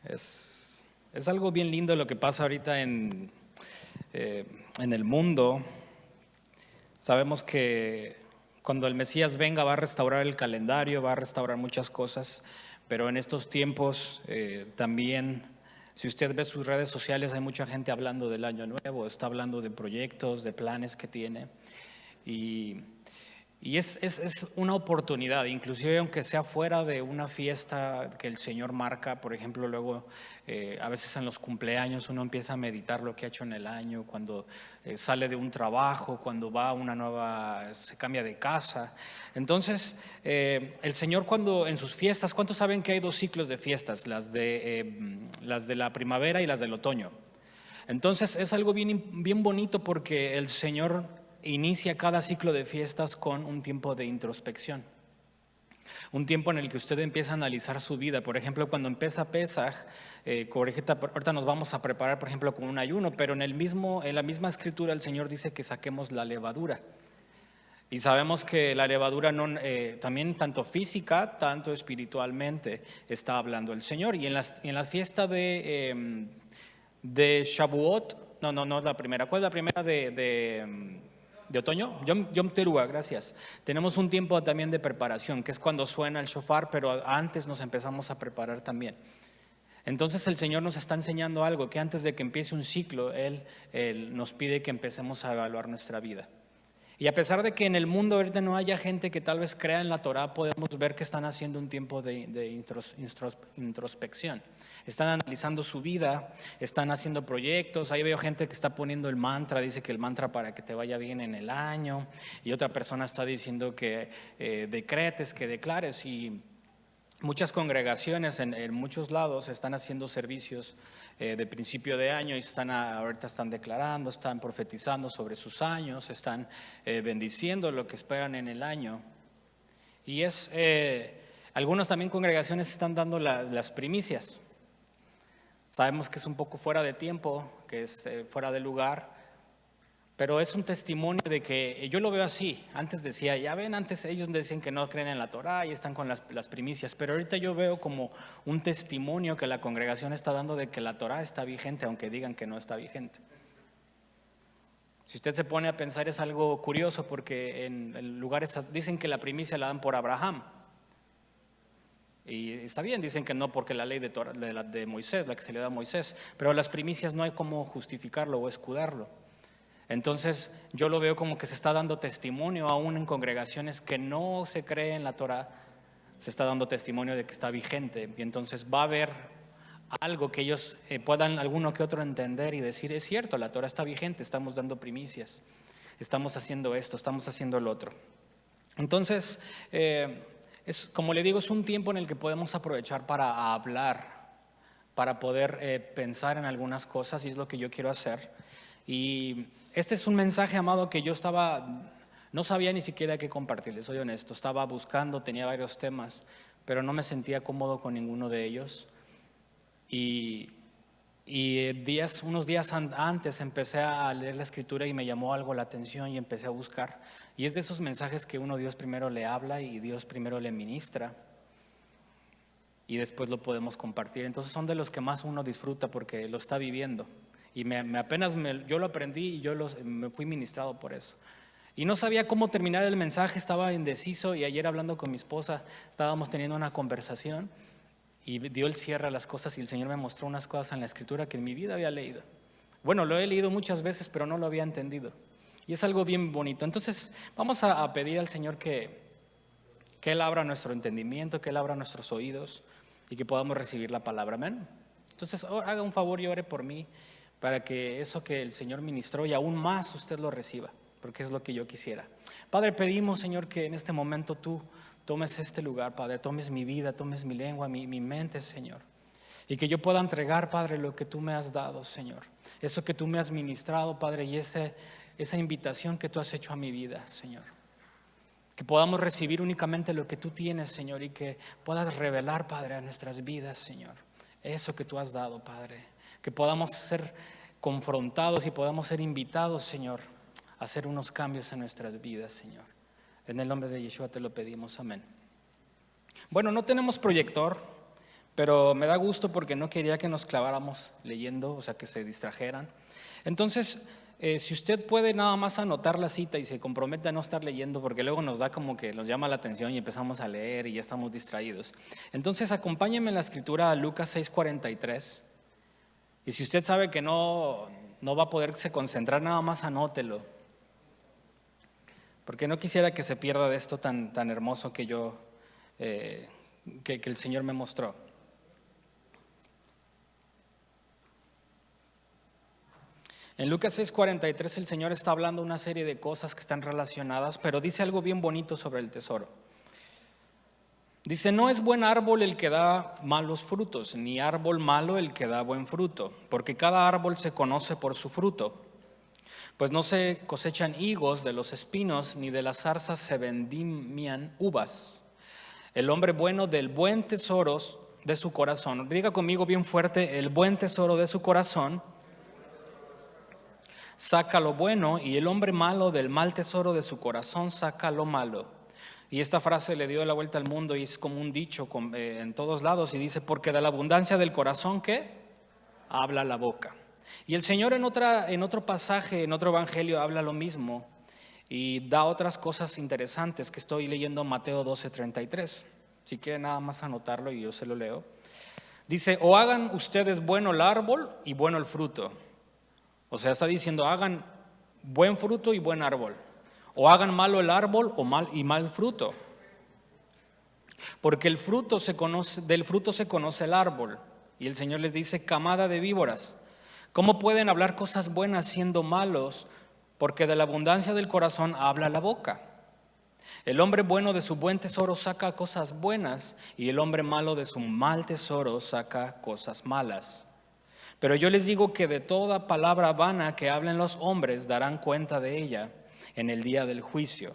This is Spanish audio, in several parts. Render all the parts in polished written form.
Es algo bien lindo lo que pasa ahorita en el mundo. Sabemos que cuando el Mesías venga va a restaurar el calendario, va a restaurar muchas cosas, pero en estos tiempos también, si usted ve sus redes sociales, hay mucha gente hablando del año nuevo, está hablando de proyectos, de planes que tiene. Y es una oportunidad, inclusive aunque sea fuera de una fiesta que el Señor marca. Por ejemplo, luego a veces en los cumpleaños uno empieza a meditar lo que ha hecho en el año, cuando sale de un trabajo, cuando va a una nueva, se cambia de casa. Entonces, el Señor cuando en sus fiestas, ¿cuántos saben que hay dos ciclos de fiestas? Las de la primavera y las del otoño. Entonces es algo bien bonito porque el Señor inicia cada ciclo de fiestas con un tiempo de introspección. Un tiempo en el que usted empieza a analizar su vida. Por ejemplo, cuando empieza Pesaj, ahorita nos vamos a preparar, por ejemplo, con un ayuno, pero en la misma escritura el Señor dice que saquemos la levadura. Y sabemos que la levadura también tanto física, tanto espiritualmente está hablando el Señor. Y en la fiesta de Shavuot, no es la primera. ¿Cuál es la primera de otoño? Yom Teruah, gracias. Tenemos un tiempo también de preparación, que es cuando suena el shofar, pero antes nos empezamos a preparar también. Entonces el Señor nos está enseñando algo, que antes de que empiece un ciclo, Él nos pide que empecemos a evaluar nuestra vida. Y a pesar de que en el mundo ahorita no haya gente que tal vez crea en la Torah, podemos ver que están haciendo un tiempo de introspección. Están analizando su vida, están haciendo proyectos. Ahí veo gente que está poniendo el mantra, dice que el mantra para que te vaya bien en el año. Y otra persona está diciendo que decretes, que declares. Y muchas congregaciones en muchos lados están haciendo servicios de principio de año y ahorita están declarando, están profetizando sobre sus años, están bendiciendo lo que esperan en el año. Y algunas también congregaciones están dando las primicias. Sabemos que es un poco fuera de tiempo, que es fuera de lugar, pero es un testimonio de que yo lo veo así. Antes decía, ya ven, antes ellos decían que no creen en la Torah y están con las primicias, pero ahorita yo veo como un testimonio que la congregación está dando de que la Torah está vigente, aunque digan que no está vigente. Si usted se pone a pensar, es algo curioso porque en lugares dicen que la primicia la dan por Abraham. Y está bien, dicen que no porque la ley de Moisés, la que se le da a Moisés, pero las primicias no hay cómo justificarlo o escudarlo. Entonces yo lo veo como que se está dando testimonio aún en congregaciones que no se cree en la Torah, se está dando testimonio de que está vigente. Y entonces va a haber algo que ellos puedan alguno que otro entender y decir, es cierto, la Torah está vigente, estamos dando primicias, estamos haciendo esto, estamos haciendo lo otro. Entonces, como le digo, es un tiempo en el que podemos aprovechar para hablar, para poder pensar en algunas cosas, y es lo que yo quiero hacer. Y este es un mensaje, amado, que yo no sabía ni siquiera qué compartirles, soy honesto. Estaba buscando, tenía varios temas, pero no me sentía cómodo con ninguno de ellos. Y unos días antes empecé a leer la escritura y me llamó algo la atención y empecé a buscar. Y es de esos mensajes que Dios primero le habla y Dios primero le ministra y después lo podemos compartir. Entonces son de los que más uno disfruta porque lo está viviendo. Y yo lo aprendí y me fui ministrado por eso. Y no sabía cómo terminar el mensaje, estaba indeciso, y ayer hablando con mi esposa estábamos teniendo una conversación y dio el cierre a las cosas y el Señor me mostró unas cosas en la escritura que en mi vida había leído. Bueno, lo he leído muchas veces, pero no lo había entendido. Y es algo bien bonito. Entonces vamos a pedir al Señor que Él abra nuestro entendimiento, que Él abra nuestros oídos y que podamos recibir la palabra. Amén. Entonces haga un favor y ore por mí para que eso que el Señor ministró y aún más usted lo reciba, porque es lo que yo quisiera. Padre, pedimos, Señor, que en este momento tú tomes este lugar, Padre, tomes mi vida, tomes mi lengua, mi mente, Señor. Y que yo pueda entregar, Padre, lo que tú me has dado, Señor. Eso que tú me has ministrado, Padre, y esa invitación que tú has hecho a mi vida, Señor. Que podamos recibir únicamente lo que tú tienes, Señor, y que puedas revelar, Padre, a nuestras vidas, Señor, eso que tú has dado, Padre. Que podamos ser confrontados y podamos ser invitados, Señor, a hacer unos cambios en nuestras vidas, Señor. En el nombre de Yeshua te lo pedimos, amén. Bueno, no tenemos proyector, pero me da gusto porque no quería que nos claváramos leyendo, o sea, que se distrajeran. Entonces, si usted puede nada más anotar la cita y se compromete a no estar leyendo, porque luego nos da como que nos llama la atención y empezamos a leer y ya estamos distraídos. Entonces, acompáñeme en la escritura a Lucas 6:43. Y si usted sabe que no va a poderse concentrar, nada más anótelo. Porque no quisiera que se pierda de esto tan hermoso que que el Señor me mostró. En Lucas 6:43 el Señor está hablando una serie de cosas que están relacionadas, pero dice algo bien bonito sobre el tesoro. Dice, no es buen árbol el que da malos frutos, ni árbol malo el que da buen fruto, porque cada árbol se conoce por su fruto. Pues no se cosechan higos de los espinos, ni de las zarzas se vendimian uvas. El hombre bueno del buen tesoro de su corazón, diga conmigo bien fuerte, el buen tesoro de su corazón saca lo bueno, y el hombre malo del mal tesoro de su corazón saca lo malo. Y esta frase le dio la vuelta al mundo y es como un dicho en todos lados, y dice, porque de la abundancia del corazón, ¿qué? Habla la boca. Y el Señor en otro pasaje, en otro evangelio, habla lo mismo y da otras cosas interesantes que estoy leyendo en Mateo 12:33. Si quieren nada más anotarlo y yo se lo leo. Dice, o hagan ustedes bueno el árbol y bueno el fruto. O sea, está diciendo, hagan buen fruto y buen árbol. O hagan malo el árbol y mal fruto. Porque del fruto se conoce el árbol. Y el Señor les dice, camada de víboras, ¿cómo pueden hablar cosas buenas siendo malos? Porque de la abundancia del corazón habla la boca. El hombre bueno de su buen tesoro saca cosas buenas, y el hombre malo de su mal tesoro saca cosas malas. Pero yo les digo que de toda palabra vana que hablen los hombres darán cuenta de ella en el día del juicio.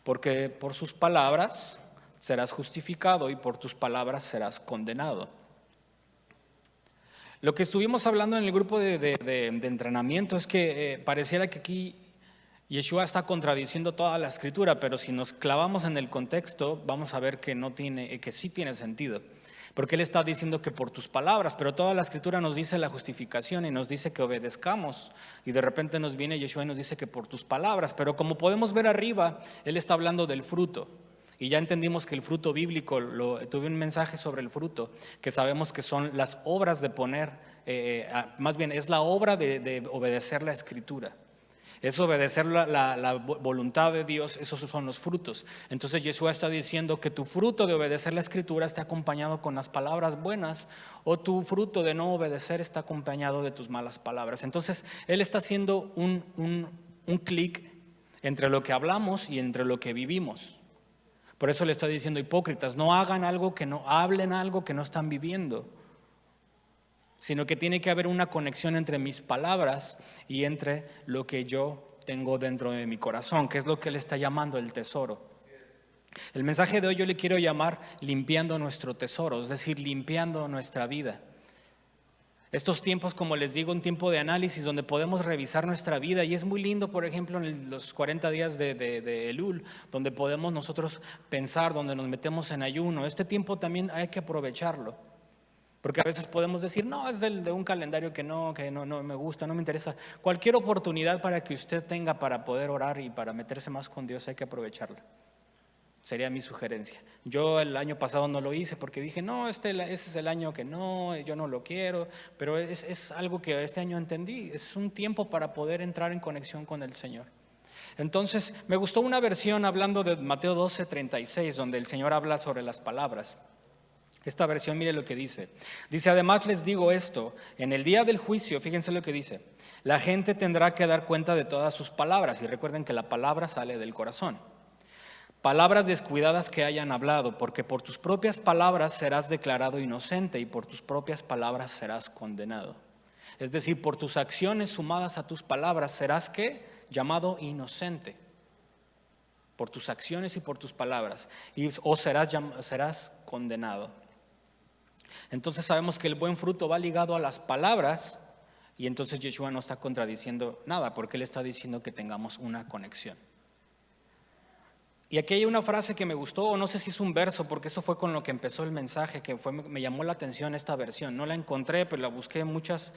Porque por sus palabras serás justificado y por tus palabras serás condenado. Lo que estuvimos hablando en el grupo de entrenamiento es que pareciera que aquí Yeshua está contradiciendo toda la escritura, pero si nos clavamos en el contexto vamos a ver que sí tiene sentido. Porque Él está diciendo que por tus palabras, pero toda la escritura nos dice la justificación y nos dice que obedezcamos. Y de repente nos viene Yeshua y nos dice que por tus palabras. Pero como podemos ver arriba, Él está hablando del fruto. Y ya entendimos que el fruto bíblico, tuve un mensaje sobre el fruto, que sabemos que son las obras de poner, más bien es la obra de obedecer la escritura. Es obedecer la voluntad de Dios, esos son los frutos. Entonces Yeshua está diciendo que tu fruto de obedecer la escritura está acompañado con las palabras buenas, o tu fruto de no obedecer está acompañado de tus malas palabras. Entonces Él está haciendo un clic entre lo que hablamos y entre lo que vivimos. Por eso le está diciendo, hipócritas, no hablen algo que no están viviendo, sino que tiene que haber una conexión entre mis palabras y entre lo que yo tengo dentro de mi corazón, que es lo que Él está llamando el tesoro. El mensaje de hoy yo le quiero llamar limpiando nuestro tesoro, es decir, limpiando nuestra vida. Estos tiempos, como les digo, un tiempo de análisis donde podemos revisar nuestra vida, y es muy lindo, por ejemplo, en los 40 días de Elul, donde podemos nosotros pensar, donde nos metemos en ayuno. Este tiempo también hay que aprovecharlo. Porque a veces podemos decir, no, es de un calendario que no me gusta, no me interesa. Cualquier oportunidad para que usted tenga para poder orar y para meterse más con Dios hay que aprovecharla. Sería mi sugerencia. Yo el año pasado no lo hice porque dije, no, ese es el año que yo no lo quiero. Pero es algo que este año entendí. Es un tiempo para poder entrar en conexión con el Señor. Entonces, me gustó una versión hablando de Mateo 12:36, donde el Señor habla sobre las palabras. Esta versión, mire lo que dice. Dice, además les digo esto, en el día del juicio, fíjense lo que dice, la gente tendrá que dar cuenta de todas sus palabras. Y recuerden que la palabra sale del corazón. Palabras descuidadas que hayan hablado, porque por tus propias palabras serás declarado inocente y por tus propias palabras serás condenado. Es decir, por tus acciones sumadas a tus palabras serás, ¿qué? Llamado inocente. Por tus acciones y por tus palabras. O serás condenado. Entonces sabemos que el buen fruto va ligado a las palabras, y entonces Yeshua no está contradiciendo nada, porque Él está diciendo que tengamos una conexión. Y aquí hay una frase que me gustó, o no sé si es un verso, porque esto fue con lo que empezó el mensaje, me llamó la atención esta versión. No la encontré, pero la busqué en muchas,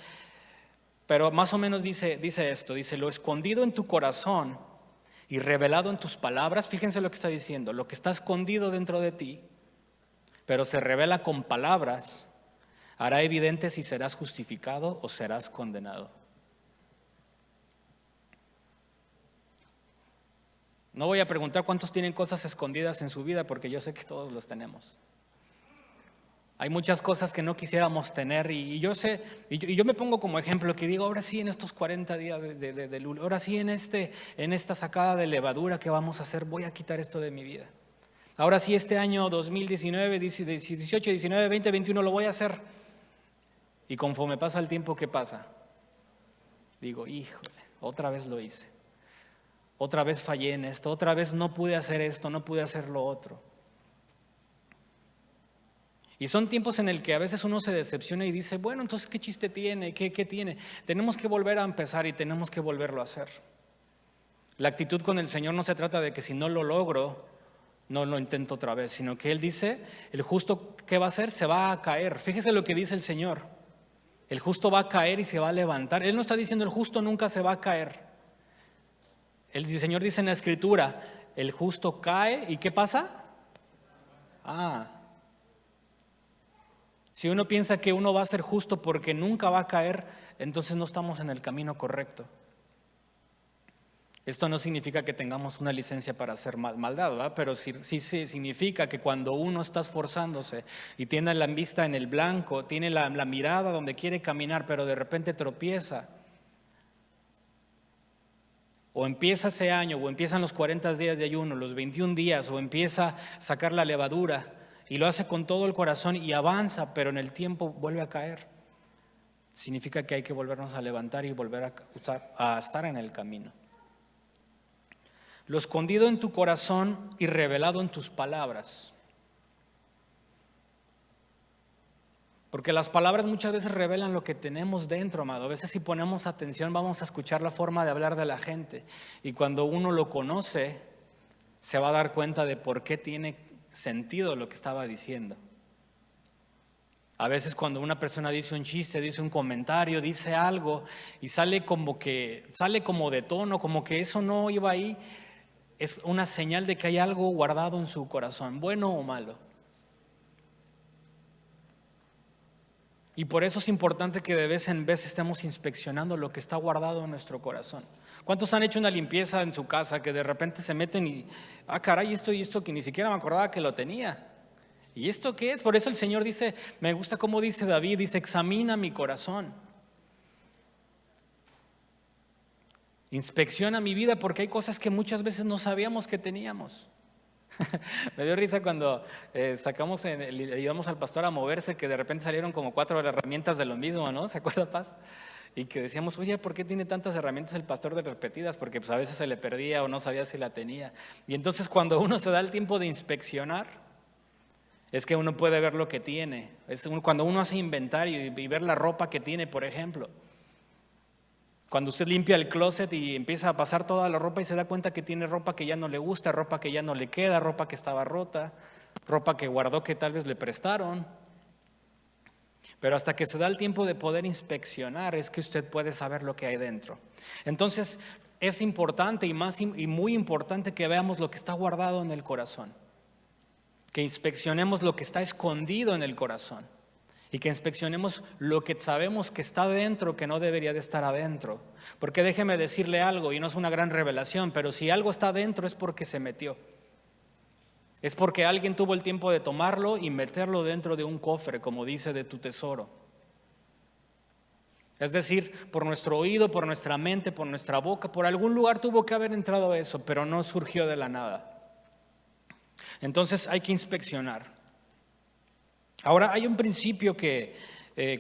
pero más o menos dice esto, dice: lo escondido en tu corazón y revelado en tus palabras. Fíjense lo que está diciendo: lo que está escondido dentro de ti, pero se revela con palabras, hará evidente si serás justificado o serás condenado. No voy a preguntar cuántos tienen cosas escondidas en su vida, porque yo sé que todos las tenemos. Hay muchas cosas que no quisiéramos tener, y yo sé, y yo me pongo como ejemplo, que digo: ahora sí, en estos 40 días de lunes, ahora sí, en esta sacada de levadura que vamos a hacer, voy a quitar esto de mi vida. Ahora sí, este año 2019, 18, 19, 20, 21 lo voy a hacer. Y conforme pasa el tiempo, ¿qué pasa? Digo: híjole, otra vez lo hice. Otra vez fallé en esto, otra vez no pude hacer esto, no pude hacer lo otro. Y son tiempos en el que a veces uno se decepciona y dice: bueno, entonces ¿qué chiste tiene? ¿Qué tiene? Tenemos que volver a empezar y tenemos que volverlo a hacer. La actitud con el Señor no se trata de que si no lo logro, no lo intento otra vez, sino que Él dice: el justo, ¿qué va a hacer? Se va a caer. Fíjese lo que dice el Señor: el justo va a caer y se va a levantar. Él no está diciendo el justo nunca se va a caer. El Señor dice en la Escritura: el justo cae, ¿y qué pasa? Si uno piensa que uno va a ser justo porque nunca va a caer, entonces no estamos en el camino correcto. Esto no significa que tengamos una licencia para hacer maldad, ¿verdad? Pero sí significa que cuando uno está esforzándose y tiene la vista en el blanco, tiene la mirada donde quiere caminar, pero de repente tropieza, o empieza ese año, o empiezan los 40 días de ayuno, los 21 días, o empieza a sacar la levadura, y lo hace con todo el corazón y avanza, pero en el tiempo vuelve a caer, significa que hay que volvernos a levantar y volver a estar en el camino. Lo escondido en tu corazón y revelado en tus palabras. Porque las palabras muchas veces revelan lo que tenemos dentro, amado. A veces si ponemos atención vamos a escuchar la forma de hablar de la gente. Y cuando uno lo conoce, se va a dar cuenta de por qué tiene sentido lo que estaba diciendo. A veces cuando una persona dice un chiste, dice un comentario, dice algo y sale como de tono, como que eso no iba ahí, es una señal de que hay algo guardado en su corazón, bueno o malo. Y por eso es importante que de vez en vez estemos inspeccionando lo que está guardado en nuestro corazón. ¿Cuántos han hecho una limpieza en su casa que de repente se meten y caray, esto que ni siquiera me acordaba que lo tenía? ¿Y esto qué es? Por eso el Señor dice, me gusta cómo dice David, dice: examina mi corazón. Inspecciona mi vida, porque hay cosas que muchas veces no sabíamos que teníamos. Me dio risa cuando le ayudamos al pastor a moverse, que de repente salieron como 4 herramientas de lo mismo, ¿no? ¿Se acuerda, Paz? Y que decíamos: oye, ¿por qué tiene tantas herramientas el pastor de repetidas? Porque pues a veces se le perdía o no sabía si la tenía. Y entonces cuando uno se da el tiempo de inspeccionar, es que uno puede ver lo que tiene. Es cuando uno hace inventario y ver la ropa que tiene, por ejemplo. Cuando usted limpia el closet y empieza a pasar toda la ropa y se da cuenta que tiene ropa que ya no le gusta, ropa que ya no le queda, ropa que estaba rota, ropa que guardó que tal vez le prestaron. Pero hasta que se da el tiempo de poder inspeccionar es que usted puede saber lo que hay dentro. Entonces es importante y muy importante que veamos lo que está guardado en el corazón, que inspeccionemos lo que está escondido en el corazón. Y que inspeccionemos lo que sabemos que está dentro, que no debería de estar adentro. Porque déjeme decirle algo, y no es una gran revelación, pero si algo está dentro es porque se metió. Es porque alguien tuvo el tiempo de tomarlo y meterlo dentro de un cofre, como dice, de tu tesoro. Es decir, por nuestro oído, por nuestra mente, por nuestra boca, por algún lugar tuvo que haber entrado eso, pero no surgió de la nada. Entonces hay que inspeccionar. Ahora hay un principio que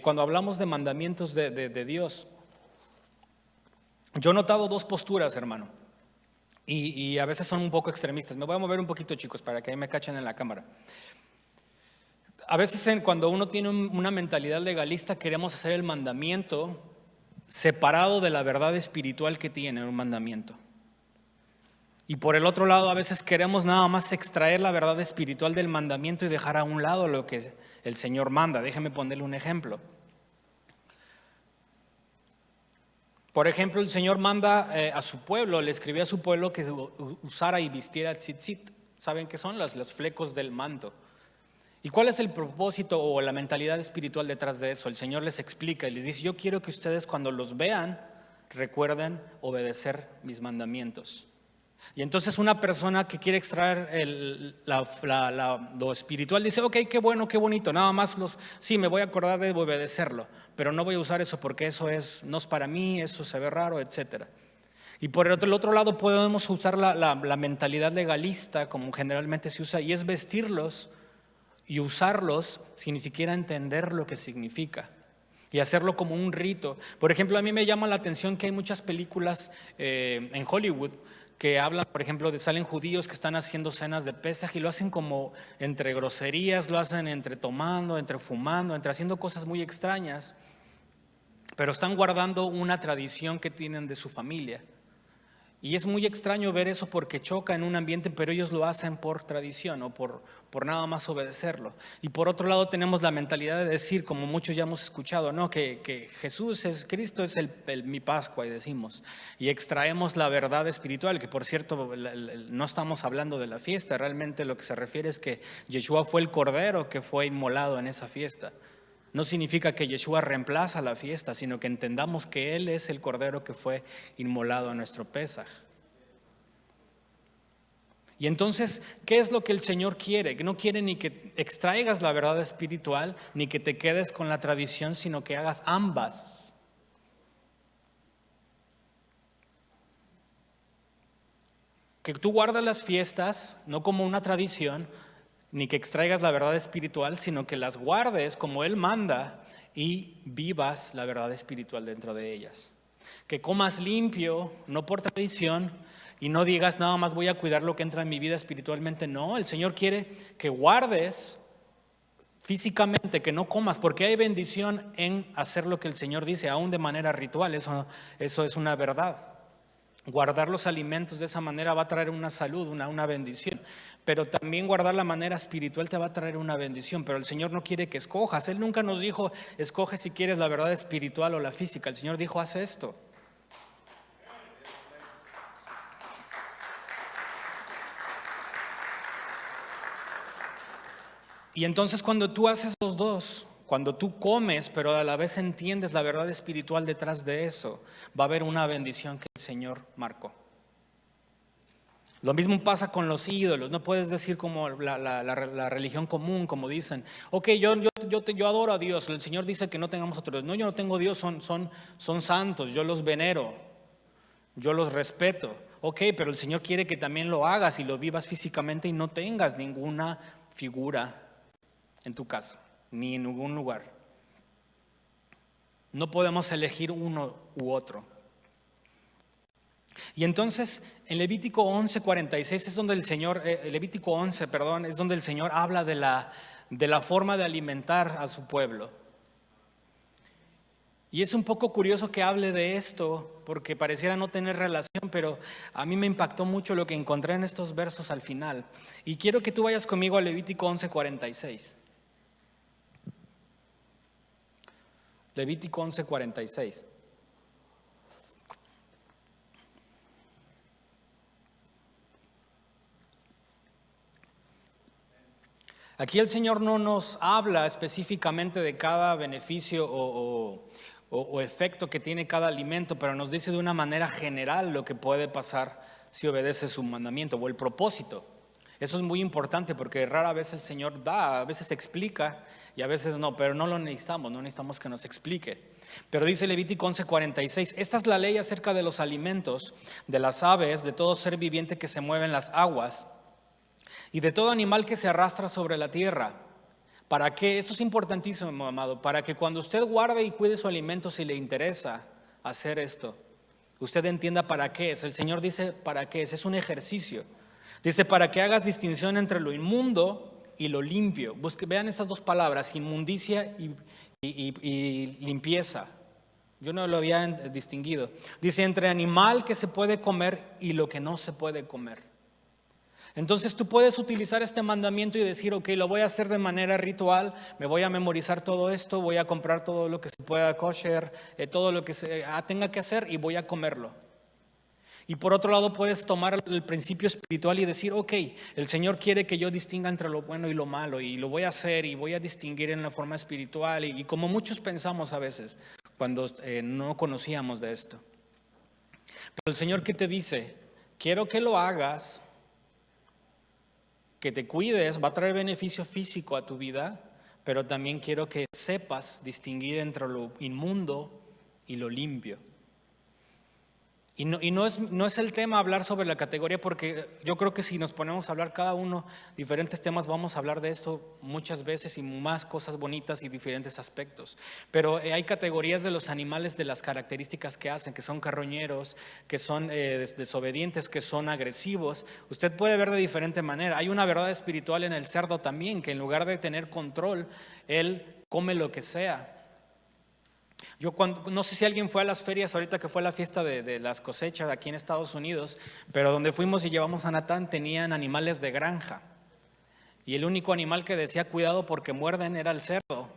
cuando hablamos de mandamientos de Dios, yo he notado 2 posturas, hermano, y a veces son un poco extremistas. Me voy a mover un poquito, chicos, para que ahí me cachen en la cámara. A veces cuando uno tiene una mentalidad legalista, queremos hacer el mandamiento separado de la verdad espiritual que tiene un mandamiento. Y por el otro lado, a veces queremos nada más extraer la verdad espiritual del mandamiento y dejar a un lado lo que el Señor manda. Déjeme ponerle un ejemplo. Por ejemplo, el Señor manda a su pueblo, le escribió a su pueblo que usara y vistiera tzitzit. ¿Saben qué son? Los flecos del manto. ¿Y cuál es el propósito o la mentalidad espiritual detrás de eso? El Señor les explica y les dice: yo quiero que ustedes cuando los vean recuerden obedecer mis mandamientos. Y entonces una persona que quiere extraer lo espiritual dice: ok, qué bueno, qué bonito, nada más sí, me voy a acordar de obedecerlo, pero no voy a usar eso porque eso no es para mí, eso se ve raro, etc. Y por el otro lado podemos usar la mentalidad legalista, como generalmente se usa, y es vestirlos y usarlos sin ni siquiera entender lo que significa. Y hacerlo como un rito. Por ejemplo, a mí me llama la atención que hay muchas películas en Hollywood que hablan, por ejemplo, salen judíos que están haciendo cenas de Pesaj y lo hacen como entre groserías, lo hacen entre tomando, entre fumando, entre haciendo cosas muy extrañas, pero están guardando una tradición que tienen de su familia. Y es muy extraño ver eso porque choca en un ambiente, pero ellos lo hacen por tradición o por nada más obedecerlo. Y por otro lado tenemos la mentalidad de decir, como muchos ya hemos escuchado, ¿no? que Jesús Cristo es mi Pascua, y decimos, y extraemos la verdad espiritual, que por cierto no estamos hablando de la fiesta, realmente lo que se refiere es que Yeshua fue el cordero que fue inmolado en esa fiesta. No significa que Yeshua reemplaza la fiesta, sino que entendamos que Él es el cordero que fue inmolado a nuestro Pesaj. Y entonces, ¿qué es lo que el Señor quiere? Que no quiere ni que extraigas la verdad espiritual, ni que te quedes con la tradición, sino que hagas ambas. Que tú guardes las fiestas, no como una tradición, ni que extraigas la verdad espiritual, sino que las guardes como Él manda y vivas la verdad espiritual dentro de ellas. Que comas limpio, no por tradición, y no digas nada más voy a cuidar lo que entra en mi vida espiritualmente. No, el Señor quiere que guardes físicamente, que no comas, porque hay bendición en hacer lo que el Señor dice, aún de manera ritual. Eso es una verdad. Guardar los alimentos de esa manera va a traer una salud, una bendición. Pero también guardar la manera espiritual te va a traer una bendición. Pero el Señor no quiere que escojas. Él nunca nos dijo, escoge si quieres la verdad espiritual o la física. El Señor dijo, haz esto. Y entonces cuando tú haces los dos, cuando tú comes, pero a la vez entiendes la verdad espiritual detrás de eso, va a haber una bendición que el Señor marcó. Lo mismo pasa con los ídolos. No puedes decir como la religión común, como dicen, ok, yo adoro a Dios, el Señor dice que no tengamos otro Dios. No, yo no tengo Dios, son santos, yo los venero, yo los respeto. Ok, pero el Señor quiere que también lo hagas y lo vivas físicamente y no tengas ninguna figura en tu casa, ni en ningún lugar. No podemos elegir uno u otro. Y entonces en Levítico 11:46 es donde el Señor, Levítico 11, perdón, es donde el Señor habla de la forma de alimentar a su pueblo. Y es un poco curioso que hable de esto, porque pareciera no tener relación, pero a mí me impactó mucho lo que encontré en estos versos al final. Y quiero que tú vayas conmigo a Levítico 11:46. Levítico 11:46. Aquí el Señor no nos habla específicamente de cada beneficio o efecto que tiene cada alimento, pero nos dice de una manera general lo que puede pasar si obedece su mandamiento o el propósito. Eso es muy importante porque rara vez el Señor da, a veces explica y a veces no, pero no lo necesitamos, no necesitamos que nos explique. Pero dice Levítico 11:46, esta es la ley acerca de los alimentos, de las aves, de todo ser viviente que se mueve en las aguas y de todo animal que se arrastra sobre la tierra. ¿Para qué? Esto es importantísimo, amado, para que cuando usted guarde y cuide su alimento, si le interesa hacer esto, usted entienda para qué es. El Señor dice para qué es un ejercicio. Dice, para que hagas distinción entre lo inmundo y lo limpio. Vean estas dos palabras, inmundicia y limpieza. Yo no lo había distinguido. Dice, entre animal que se puede comer y lo que no se puede comer. Entonces tú puedes utilizar este mandamiento y decir, ok, lo voy a hacer de manera ritual, me voy a memorizar todo esto, voy a comprar todo lo que se pueda kosher, todo lo que tenga que hacer y voy a comerlo. Y por otro lado puedes tomar el principio espiritual y decir, ok, el Señor quiere que yo distinga entre lo bueno y lo malo y lo voy a hacer y voy a distinguir en la forma espiritual y como muchos pensamos a veces cuando no conocíamos de esto. Pero el Señor, ¿qué te dice? Quiero que lo hagas, que te cuides, va a traer beneficio físico a tu vida, pero también quiero que sepas distinguir entre lo inmundo y lo limpio. Y no es el tema hablar sobre la categoría, porque yo creo que si nos ponemos a hablar cada uno diferentes temas, vamos a hablar de esto muchas veces y más cosas bonitas y diferentes aspectos. Pero hay categorías de los animales, de las características que hacen, que son carroñeros, que son desobedientes, que son agresivos. Usted puede ver de diferente manera. Hay una verdad espiritual en el cerdo también, que en lugar de tener control, él come lo que sea. Yo no sé si alguien fue a las ferias ahorita que fue la fiesta de las cosechas aquí en Estados Unidos, pero donde fuimos y llevamos a Natán tenían animales de granja. Y el único animal que decía cuidado porque muerden era el cerdo.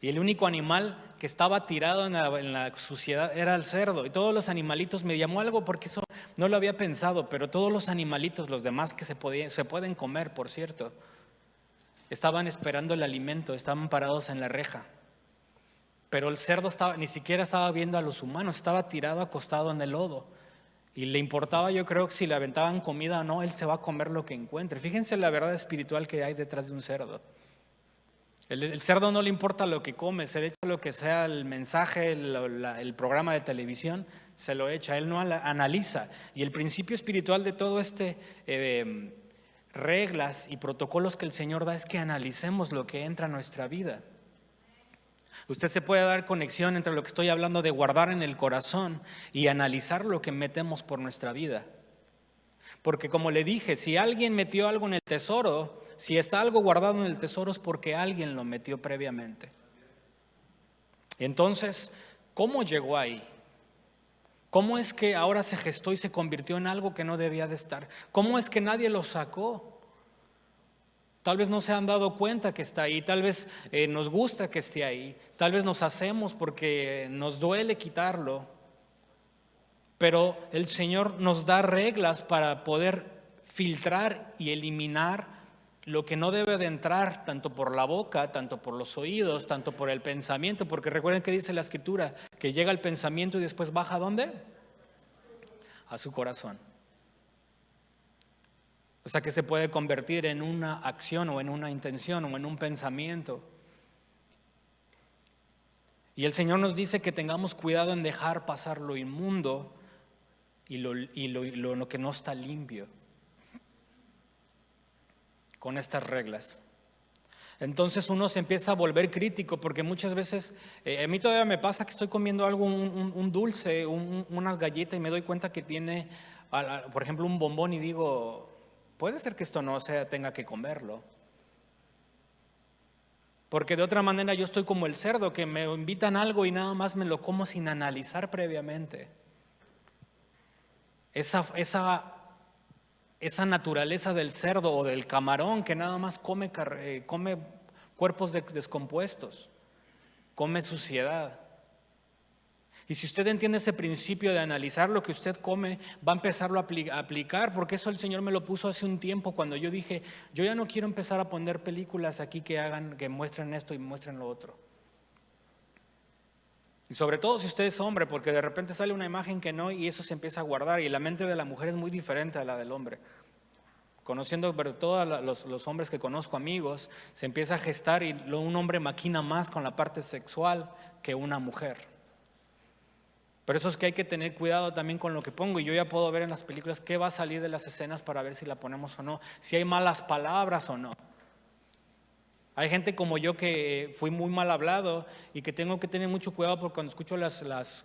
Y el único animal que estaba tirado en la suciedad era el cerdo. Y todos los animalitos, me llamó algo porque eso no lo había pensado, pero todos los animalitos, los demás que se pueden comer, por cierto, estaban esperando el alimento, estaban parados en la reja. Pero el cerdo ni siquiera estaba viendo a los humanos, estaba tirado, acostado en el lodo. Y le importaba, yo creo, que si le aventaban comida o no, él se va a comer lo que encuentre. Fíjense la verdad espiritual que hay detrás de un cerdo. El cerdo no le importa lo que come, se le echa lo que sea el mensaje, el programa de televisión, se lo echa, él no analiza. Y el principio espiritual de todo reglas y protocolos que el Señor da es que analicemos lo que entra a nuestra vida. Usted se puede dar conexión entre lo que estoy hablando de guardar en el corazón y analizar lo que metemos por nuestra vida. Porque como le dije, si alguien metió algo en el tesoro, si está algo guardado en el tesoro es porque alguien lo metió previamente. Entonces, ¿cómo llegó ahí? ¿Cómo es que ahora se gestó y se convirtió en algo que no debía de estar? ¿Cómo es que nadie lo sacó? Tal vez no se han dado cuenta que está ahí, tal vez nos gusta que esté ahí, tal vez nos hacemos porque nos duele quitarlo, pero el Señor nos da reglas para poder filtrar y eliminar lo que no debe de entrar tanto por la boca, tanto por los oídos, tanto por el pensamiento, porque recuerden que dice la Escritura, que llega el pensamiento y después baja ¿a dónde? A su corazón. O sea que se puede convertir en una acción o en una intención o en un pensamiento. Y el Señor nos dice que tengamos cuidado en dejar pasar lo inmundo y lo que no está limpio con estas reglas. Entonces uno se empieza a volver crítico porque muchas veces, a mí todavía me pasa que estoy comiendo algo, un dulce, una galleta y me doy cuenta que tiene, por ejemplo, un bombón y digo, puede ser que esto no tenga que comerlo. Porque de otra manera yo estoy como el cerdo que me invitan algo y nada más me lo como sin analizar previamente. Esa naturaleza del cerdo o del camarón que nada más come cuerpos descompuestos, come suciedad. Y si usted entiende ese principio de analizar lo que usted come, va a empezarlo a aplicar, porque eso el Señor me lo puso hace un tiempo cuando yo dije, yo ya no quiero empezar a poner películas aquí que muestren esto y muestren lo otro. Y sobre todo si usted es hombre, porque de repente sale una imagen que no y eso se empieza a guardar y la mente de la mujer es muy diferente a la del hombre. Conociendo todos los hombres que conozco, amigos, se empieza a gestar y un hombre maquina más con la parte sexual que una mujer. Por eso es que hay que tener cuidado también con lo que pongo. Y yo ya puedo ver en las películas qué va a salir de las escenas para ver si la ponemos o no, si hay malas palabras o no. Hay gente como yo que fui muy mal hablado y que tengo que tener mucho cuidado porque cuando escucho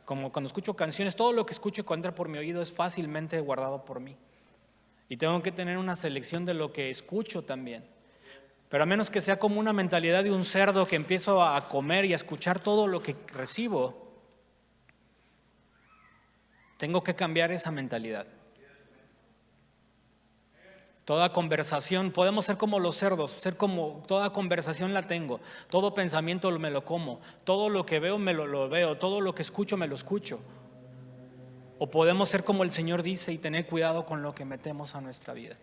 como cuando escucho canciones, todo lo que escucho cuando entra por mi oído es fácilmente guardado por mí. Y tengo que tener una selección de lo que escucho también. Pero a menos que sea como una mentalidad de un cerdo que empiezo a comer y a escuchar todo lo que recibo, Tengo que cambiar esa mentalidad. Toda conversación, podemos ser como los cerdos, toda conversación la tengo, todo pensamiento me lo como, todo lo que veo me lo veo, todo lo que escucho me lo escucho. O podemos ser como el Señor dice y tener cuidado con lo que metemos a nuestra vida.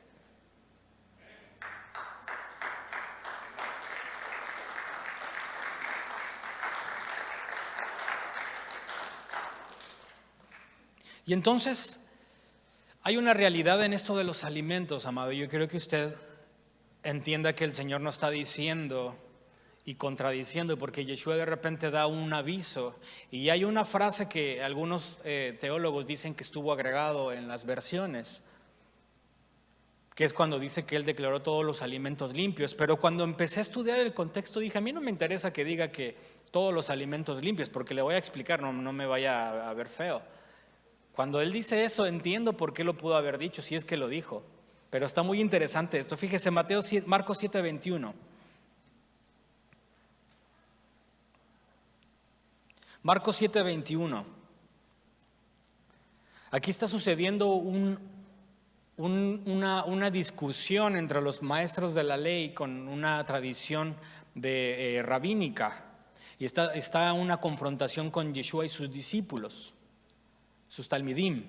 Y entonces hay una realidad en esto de los alimentos, amado. Yo creo que usted entienda que el Señor no está diciendo y contradiciendo, porque Yeshua de repente da un aviso. Y hay una frase que algunos teólogos dicen que estuvo agregado en las versiones, que es cuando dice que Él declaró todos los alimentos limpios. Pero cuando empecé a estudiar el contexto dije, a mí no me interesa que diga que todos los alimentos limpios, porque le voy a explicar, no me vaya a ver feo. Cuando Él dice eso, entiendo por qué lo pudo haber dicho, si es que lo dijo. Pero está muy interesante esto. Fíjese, Marcos 7:21. Marcos 7:21. Aquí está sucediendo una discusión entre los maestros de la ley con una tradición rabínica. Y está una confrontación con Yeshua y sus discípulos, sus talmidim.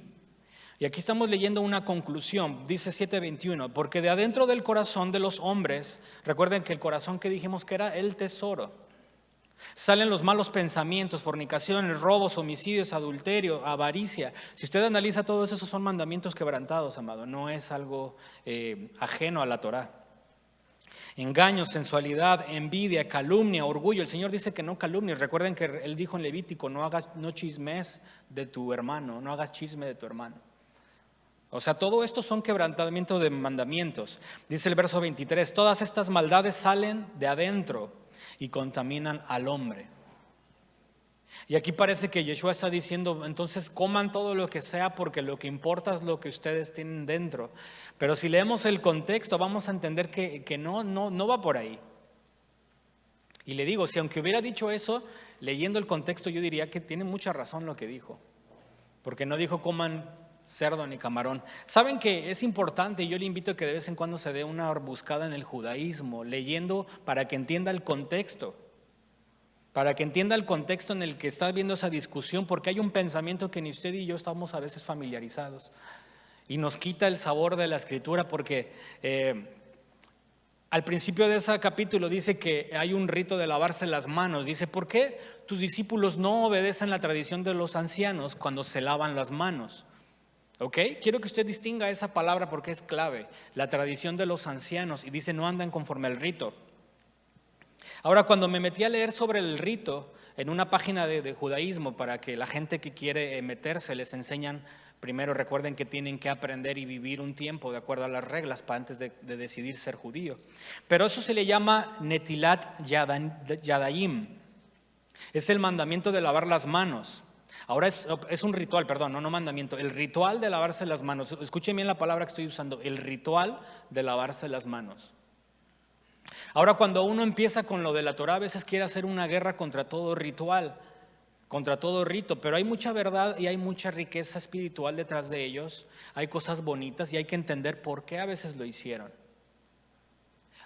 Y aquí estamos leyendo una conclusión, dice 7:21, porque de adentro del corazón de los hombres, recuerden que el corazón que dijimos que era el tesoro, salen los malos pensamientos, fornicaciones, robos, homicidios, adulterio, avaricia. Si usted analiza todo eso, esos son mandamientos quebrantados, amado, no es algo ajeno a la Torá. Engaño, sensualidad, envidia, calumnia, orgullo. El Señor dice que no calumnies. Recuerden que Él dijo en Levítico, no chismes de tu hermano, no hagas chisme de tu hermano. O sea, todo esto son quebrantamientos de mandamientos. Dice el verso 23, todas estas maldades salen de adentro y contaminan al hombre. Y aquí parece que Yeshua está diciendo, entonces coman todo lo que sea porque lo que importa es lo que ustedes tienen dentro. Pero si leemos el contexto vamos a entender que no va por ahí. Y le digo, si aunque hubiera dicho eso, leyendo el contexto yo diría que tiene mucha razón lo que dijo. Porque no dijo coman cerdo ni camarón. Saben que es importante y yo le invito a que de vez en cuando se dé una buscada en el judaísmo, leyendo para que entienda el contexto. Para que entienda el contexto en el que está viendo esa discusión, porque hay un pensamiento que ni usted y yo estamos a veces familiarizados y nos quita el sabor de la escritura, porque al principio de ese capítulo dice que hay un rito de lavarse las manos. Dice, ¿por qué tus discípulos no obedecen la tradición de los ancianos cuando se lavan las manos? ¿Ok? Quiero que usted distinga esa palabra porque es clave, la tradición de los ancianos, y dice no andan conforme al rito. Ahora, cuando me metí a leer sobre el rito en una página de judaísmo, para que la gente que quiere meterse les enseñan, primero recuerden que tienen que aprender y vivir un tiempo de acuerdo a las reglas para antes de decidir ser judío. Pero eso se le llama Netilat Yadayim, es el mandamiento de lavar las manos. Ahora es un ritual, perdón, no mandamiento, el ritual de lavarse las manos. Escuchen bien la palabra que estoy usando, el ritual de lavarse las manos. Ahora, cuando uno empieza con lo de la Torá, a veces quiere hacer una guerra contra todo ritual, contra todo rito, pero hay mucha verdad y hay mucha riqueza espiritual detrás de ellos. Hay cosas bonitas y hay que entender por qué a veces lo hicieron.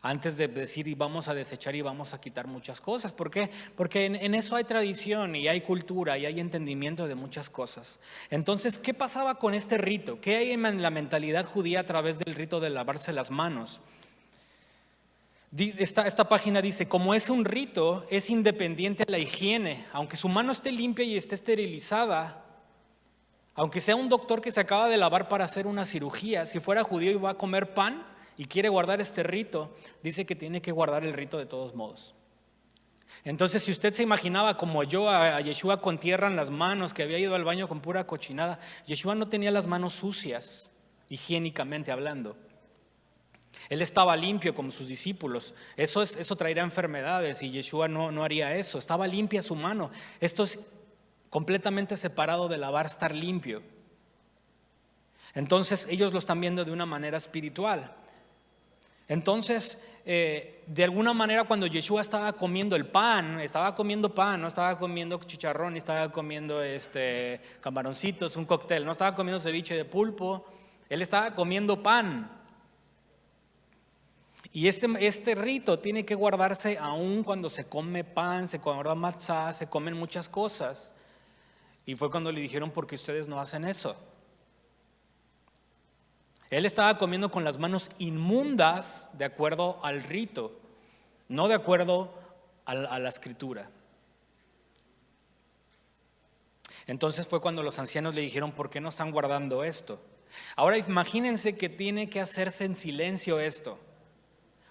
Antes de decir y vamos a desechar y vamos a quitar muchas cosas. ¿Por qué? Porque en eso hay tradición y hay cultura y hay entendimiento de muchas cosas. Entonces, ¿qué pasaba con este rito? ¿Qué hay en la mentalidad judía a través del rito de lavarse las manos? Esta página dice, como es un rito, es independiente de la higiene. Aunque su mano esté limpia y esté esterilizada, aunque sea un doctor que se acaba de lavar para hacer una cirugía, si fuera judío y va a comer pan y quiere guardar este rito, dice que tiene que guardar el rito de todos modos. Entonces, si usted se imaginaba como yo a Yeshua con tierra en las manos, que había ido al baño con pura cochinada, Yeshua no tenía las manos sucias, higiénicamente hablando. Él estaba limpio como sus discípulos. Eso traerá enfermedades y Yeshua no haría eso. Estaba limpia su mano. Esto es completamente separado de lavar, estar limpio. Entonces ellos lo están viendo de una manera espiritual. Entonces, de alguna manera cuando Yeshua estaba comiendo pan, no estaba comiendo chicharrón, estaba comiendo camaroncitos, un cóctel, no estaba comiendo ceviche de pulpo, él estaba comiendo pan. Y este rito tiene que guardarse aún cuando se come pan, se guarda matzá, se comen muchas cosas. Y fue cuando le dijeron, ¿por qué ustedes no hacen eso? Él estaba comiendo con las manos inmundas de acuerdo al rito, no de acuerdo a la escritura. Entonces fue cuando los ancianos le dijeron, ¿por qué no están guardando esto? Ahora imagínense que tiene que hacerse en silencio esto.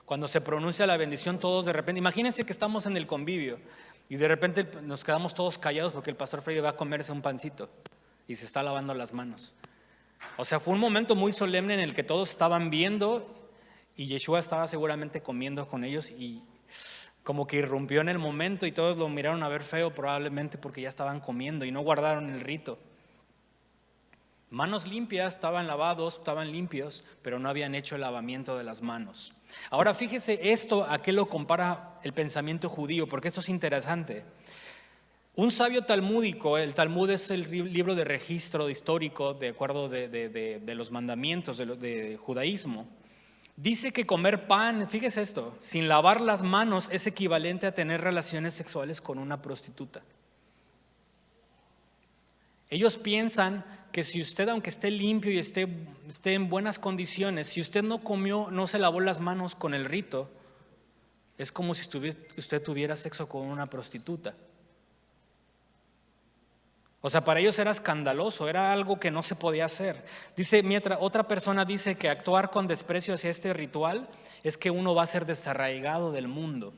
Cuando se pronuncia la bendición, todos de repente, imagínense que estamos en el convivio y de repente nos quedamos todos callados porque el pastor Freddy va a comerse un pancito y se está lavando las manos. O sea, fue un momento muy solemne en el que todos estaban viendo y Yeshua estaba seguramente comiendo con ellos y como que irrumpió en el momento y todos lo miraron a ver feo probablemente porque ya estaban comiendo y no guardaron el rito. Manos limpias, estaban lavados, estaban limpios, pero no habían hecho el lavamiento de las manos. Ahora fíjese esto, a qué lo compara el pensamiento judío, porque esto es interesante. Un sabio talmúdico, el Talmud es el libro de registro histórico de acuerdo de los mandamientos de judaísmo. Dice que comer pan, fíjese esto, sin lavar las manos es equivalente a tener relaciones sexuales con una prostituta. Ellos piensan que si usted, aunque esté limpio y esté en buenas condiciones, si usted no comió, no se lavó las manos con el rito, es como si usted tuviera sexo con una prostituta. O sea, para ellos era escandaloso, era algo que no se podía hacer. Dice, otra persona dice que actuar con desprecio hacia este ritual es que uno va a ser desarraigado del mundo.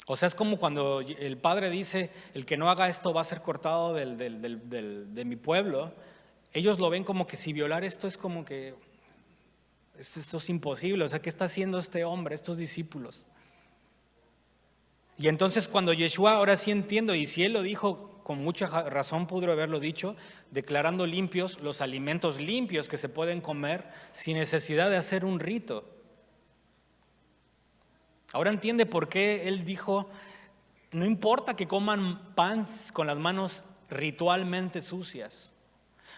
O sea, es como cuando el padre dice, el que no haga esto va a ser cortado de mi pueblo. Ellos lo ven como que si violar esto es como que esto es imposible. O sea, ¿qué está haciendo este hombre, estos discípulos? Y entonces cuando Yeshua, ahora sí entiendo, y si él lo dijo, con mucha razón pudo haberlo dicho, declarando limpios los alimentos limpios que se pueden comer sin necesidad de hacer un rito. Ahora entiende por qué él dijo, no importa que coman pan con las manos ritualmente sucias.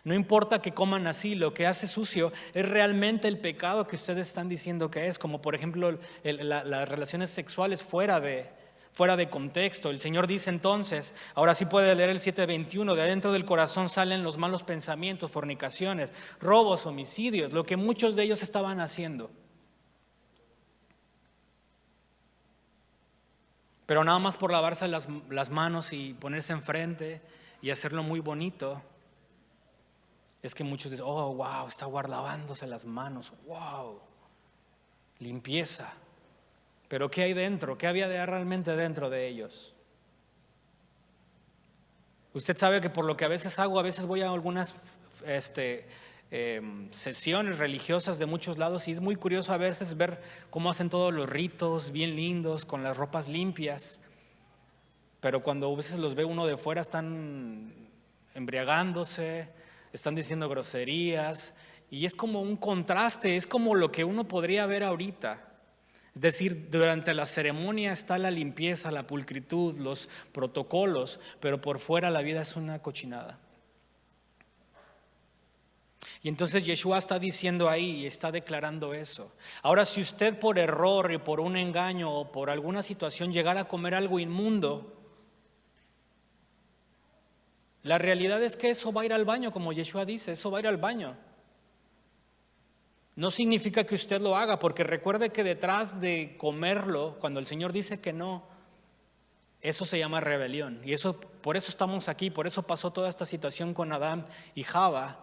No importa que coman así, lo que hace sucio es realmente el pecado que ustedes están diciendo que es, como por ejemplo las relaciones sexuales fuera de contexto. El Señor dice entonces, ahora sí puede leer el 7:21, de adentro del corazón salen los malos pensamientos, fornicaciones, robos, homicidios, lo que muchos de ellos estaban haciendo. Pero nada más por lavarse las manos y ponerse enfrente y hacerlo muy bonito, es que muchos dicen, oh, wow, está lavándose las manos, wow, limpieza. Pero ¿qué hay dentro? ¿Qué había realmente dentro de ellos? Usted sabe que por lo que a veces voy a algunas sesiones religiosas de muchos lados y es muy curioso a veces ver cómo hacen todos los ritos bien lindos, con las ropas limpias, pero cuando a veces los ve uno de fuera están embriagándose, están diciendo groserías y es como un contraste, es como lo que uno podría ver ahorita. Es decir, durante la ceremonia está la limpieza, la pulcritud, los protocolos, pero por fuera la vida es una cochinada. Y entonces Yeshua está diciendo ahí y está declarando eso. Ahora, si usted por error y por un engaño o por alguna situación llegara a comer algo inmundo, la realidad es que eso va a ir al baño, como Yeshua dice, eso va a ir al baño. No significa que usted lo haga, porque recuerde que detrás de comerlo, cuando el Señor dice que no, eso se llama rebelión. Y por eso estamos aquí, por eso pasó toda esta situación con Adán y Java,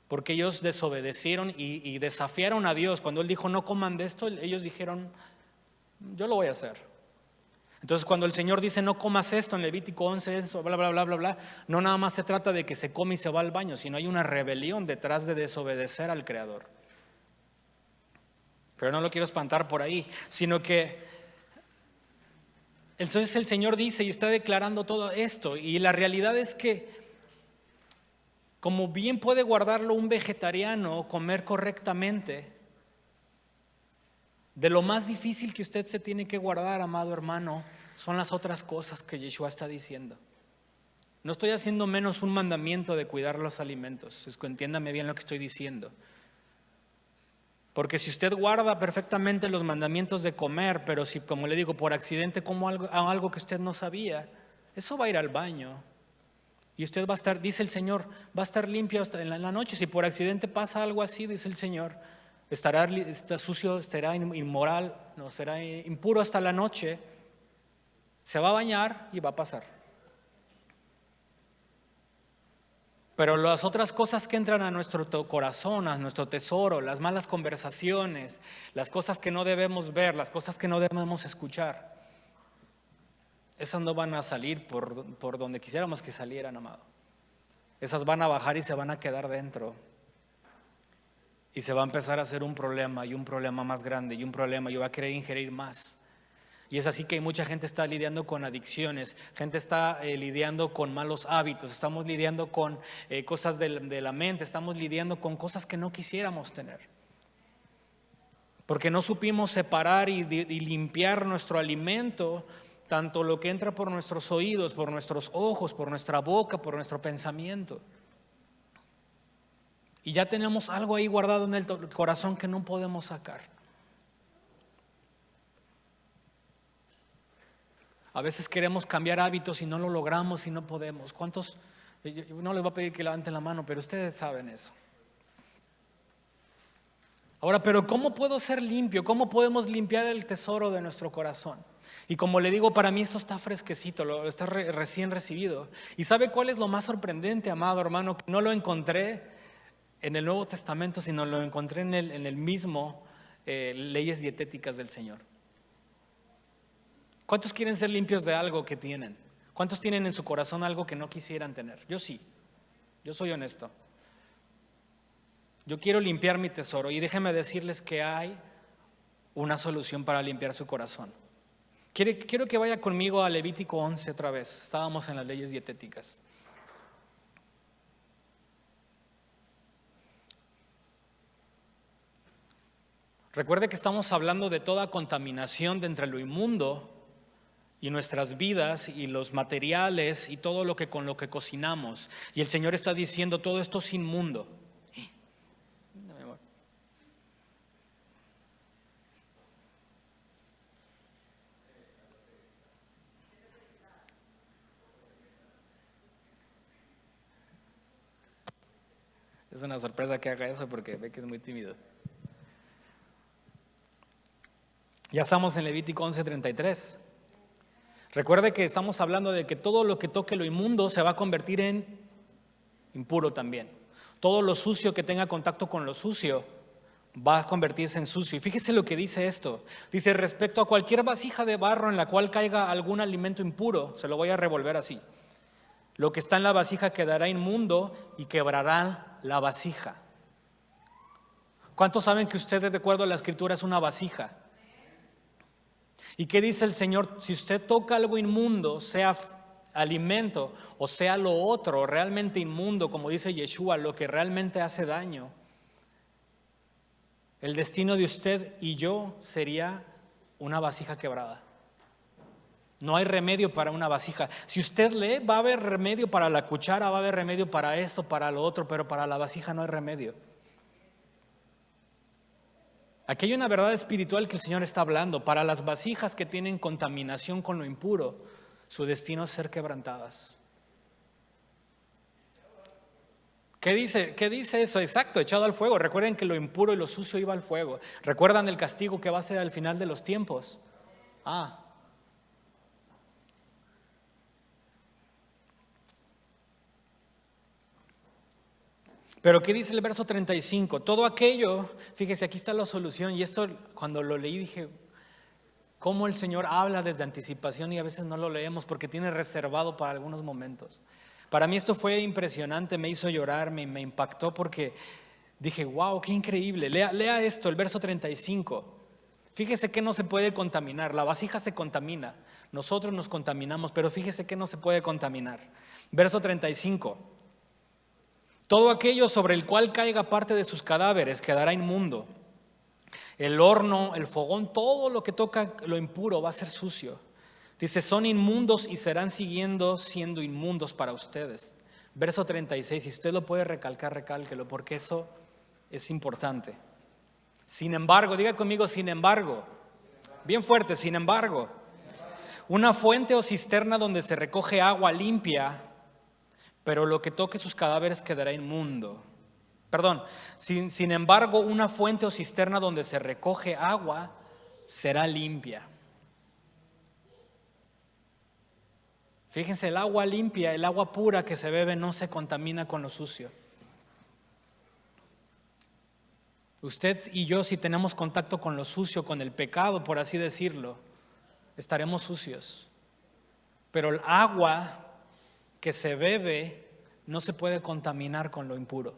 porque ellos desobedecieron y desafiaron a Dios. Cuando Él dijo no coman de esto, ellos dijeron yo lo voy a hacer. Entonces cuando el Señor dice no comas esto en Levítico 11, eso, bla, bla, bla, bla, bla, no nada más se trata de que se come y se va al baño, sino hay una rebelión detrás de desobedecer al Creador. Pero no lo quiero espantar por ahí, sino que entonces el Señor dice y está declarando todo esto, y la realidad es que como bien puede guardarlo un vegetariano, comer correctamente, De lo más difícil que usted se tiene que guardar, amado hermano, son las otras cosas que Yeshua está diciendo. No estoy haciendo menos un mandamiento de cuidar los alimentos. Entiéndame bien lo que estoy diciendo. Porque si usted guarda perfectamente los mandamientos de comer, pero si, como le digo, por accidente como algo que usted no sabía, eso va a ir al baño. Y usted va a estar, dice el Señor, va a estar limpio hasta en la noche. Si por accidente pasa algo así, dice el Señor, estará sucio, estará inmoral, no será impuro hasta la noche. Se va a bañar y va a pasar. Pero las otras cosas que entran a nuestro corazón, a nuestro tesoro, las malas conversaciones, las cosas que no debemos ver, las cosas que no debemos escuchar, esas no van a salir por donde quisiéramos que salieran, amado. Esas van a bajar y se van a quedar dentro. Y se va a empezar a hacer un problema y un problema más grande y un problema y va a querer ingerir más. Y es así que mucha gente está lidiando con adicciones, gente está lidiando con malos hábitos, estamos lidiando con cosas de la mente, estamos lidiando con cosas que no quisiéramos tener. Porque no supimos separar y limpiar nuestro alimento, tanto lo que entra por nuestros oídos, por nuestros ojos, por nuestra boca, por nuestro pensamiento. Y ya tenemos algo ahí guardado en el corazón que no podemos sacar. A veces queremos cambiar hábitos y no lo logramos y no podemos. ¿Cuántos? Yo no les voy a pedir que levanten la mano, pero ustedes saben eso. Ahora, pero ¿cómo puedo ser limpio? ¿Cómo podemos limpiar el tesoro de nuestro corazón? Y como le digo, para mí esto está fresquecito, está recién recibido. ¿Y sabe cuál es lo más sorprendente, amado hermano? Que no lo encontré en el Nuevo Testamento, sino lo encontré en el mismo leyes dietéticas del Señor. ¿Cuántos quieren ser limpios de algo que tienen? ¿Cuántos tienen en su corazón algo que no quisieran tener? Yo sí, yo soy honesto. Yo quiero limpiar mi tesoro y déjenme decirles que hay una solución para limpiar su corazón. Quiero que vaya conmigo a Levítico 11 otra vez. Estábamos en las leyes dietéticas. Recuerde que estamos hablando de toda contaminación de entre lo inmundo y nuestras vidas y los materiales y todo lo que con lo que cocinamos. Y el Señor está diciendo, todo esto es inmundo. Es una sorpresa que haga eso porque ve que es muy tímido. Ya estamos en Levítico 11:33. Recuerde que estamos hablando de que todo lo que toque lo inmundo se va a convertir en impuro también. Todo lo sucio que tenga contacto con lo sucio va a convertirse en sucio. Y fíjese lo que dice esto. Dice, respecto a cualquier vasija de barro en la cual caiga algún alimento impuro, se lo voy a revolver así. Lo que está en la vasija quedará inmundo y quebrará la vasija. ¿Cuántos saben que usted, de acuerdo a la Escritura, es una vasija? ¿Y qué dice el Señor? Si usted toca algo inmundo, sea alimento o sea lo otro, realmente inmundo, como dice Yeshua, lo que realmente hace daño, el destino de usted y yo sería una vasija quebrada. No hay remedio para una vasija. Si usted lee, va a haber remedio para la cuchara, va a haber remedio para esto, para lo otro, pero para la vasija no hay remedio. Aquí hay una verdad espiritual que el Señor está hablando. Para las vasijas que tienen contaminación con lo impuro, su destino es ser quebrantadas. ¿Qué dice eso? Exacto, echado al fuego. Recuerden que lo impuro y lo sucio iba al fuego. ¿Recuerdan el castigo que va a ser al final de los tiempos? Pero ¿qué dice el verso 35? Todo aquello, fíjese, aquí está la solución. Y esto cuando lo leí dije, cómo el Señor habla desde anticipación y a veces no lo leemos porque tiene reservado para algunos momentos. Para mí esto fue impresionante, me hizo llorar, me impactó porque dije, wow, qué increíble. Lea esto, el verso 35. Fíjese que no se puede contaminar, la vasija se contamina, nosotros nos contaminamos, pero fíjese que no se puede contaminar. Verso 35. Todo aquello sobre el cual caiga parte de sus cadáveres quedará inmundo. El horno, el fogón, todo lo que toca lo impuro va a ser sucio. Dice, son inmundos y serán siguiendo siendo inmundos para ustedes. Verso 36, si usted lo puede recalcar, recálquelo, porque eso es importante. Sin embargo, diga conmigo, sin embargo. Bien fuerte, sin embargo. Una fuente o cisterna donde se recoge agua limpia, pero lo que toque sus cadáveres quedará inmundo. Perdón, sin embargo, una fuente o cisterna donde se recoge agua será limpia. Fíjense, el agua limpia, el agua pura que se bebe no se contamina con lo sucio. Usted y yo, si tenemos contacto con lo sucio, con el pecado, por así decirlo, estaremos sucios. Pero el agua que se bebe no se puede contaminar con lo impuro.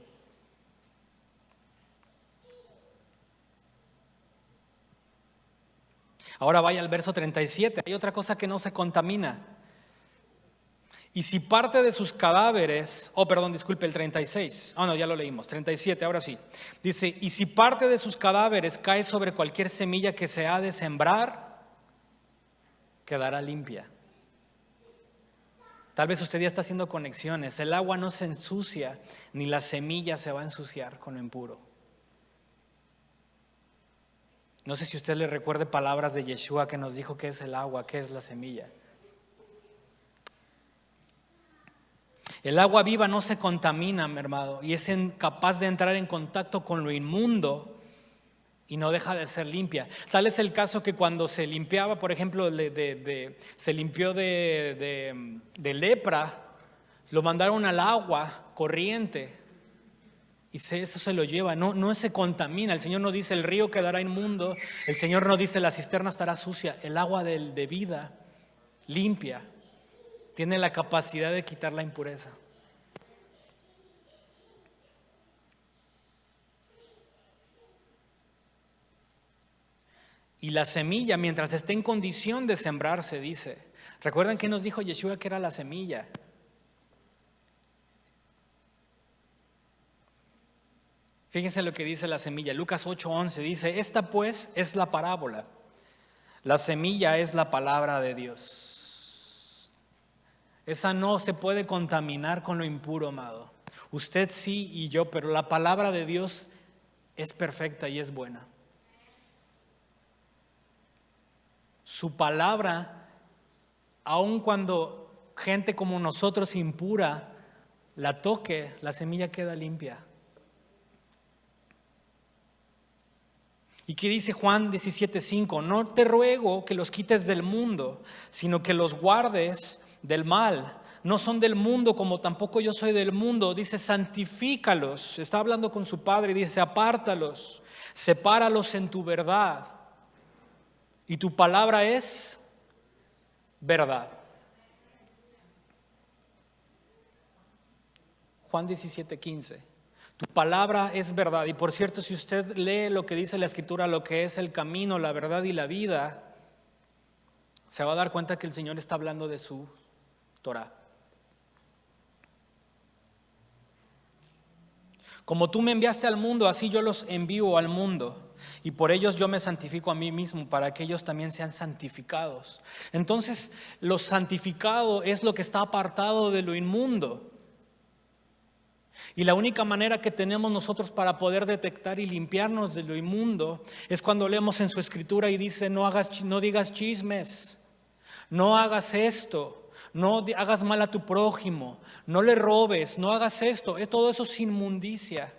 Ahora vaya al verso 37. Hay otra cosa que no se contamina. Y si parte de sus cadáveres, el 36. No, ya lo leímos. 37, ahora sí. Dice, y si parte de sus cadáveres cae sobre cualquier semilla que se ha de sembrar, quedará limpia. Tal vez usted ya está haciendo conexiones. El agua no se ensucia, ni la semilla se va a ensuciar con lo impuro. No sé si usted le recuerde palabras de Yeshua que nos dijo qué es el agua, qué es la semilla. El agua viva no se contamina, mi hermano, y es capaz de entrar en contacto con lo inmundo y no deja de ser limpia. Tal es el caso que cuando se limpiaba, por ejemplo, se limpió de lepra, lo mandaron al agua corriente y eso se lo lleva, no se contamina. El Señor no dice el río quedará inmundo, el Señor no dice la cisterna estará sucia. El agua de vida limpia tiene la capacidad de quitar la impureza. Y la semilla, mientras esté en condición de sembrarse, dice. ¿Recuerdan que nos dijo Yeshua que era la semilla? Fíjense lo que dice la semilla. Lucas 8:11 dice, esta pues es la parábola. La semilla es la palabra de Dios. Esa no se puede contaminar con lo impuro, amado. Usted sí y yo, pero la palabra de Dios es perfecta y es buena. Su palabra, aun cuando gente como nosotros impura la toque, la semilla queda limpia. ¿Y qué dice Juan 17:5? No te ruego que los quites del mundo, sino que los guardes del mal. No son del mundo como tampoco yo soy del mundo. Dice, santifícalos. Está hablando con su padre y dice, apártalos, sepáralos en tu verdad. Y tu palabra es verdad. Juan 17:15. Tu palabra es verdad. Y por cierto, si usted lee lo que dice la Escritura, lo que es el camino, la verdad y la vida, se va a dar cuenta que el Señor está hablando de su Torah. Como tú me enviaste al mundo, así yo los envío al mundo. Y por ellos yo me santifico a mí mismo, para que ellos también sean santificados. Entonces, lo santificado es lo que está apartado de lo inmundo. Y la única manera que tenemos nosotros para poder detectar y limpiarnos de lo inmundo es cuando leemos en su escritura y dice, no digas chismes, no hagas esto, no hagas mal a tu prójimo, no le robes, no hagas esto. Todo eso es inmundicia.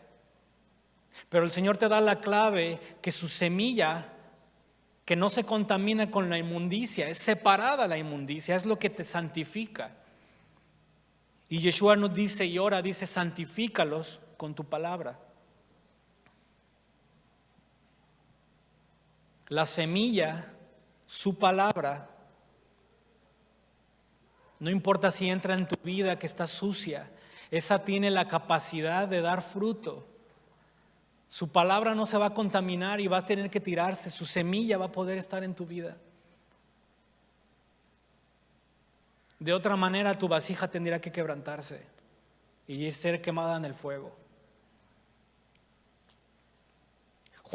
Pero el Señor te da la clave que su semilla, que no se contamina con la inmundicia, es separada la inmundicia, es lo que te santifica. Y Yeshua nos dice y ora, dice, santifícalos con tu palabra. La semilla, su palabra, no importa si entra en tu vida que está sucia, esa tiene la capacidad de dar fruto. Su palabra no se va a contaminar y va a tener que tirarse, su semilla va a poder estar en tu vida. De otra manera, tu vasija tendría que quebrantarse y ser quemada en el fuego.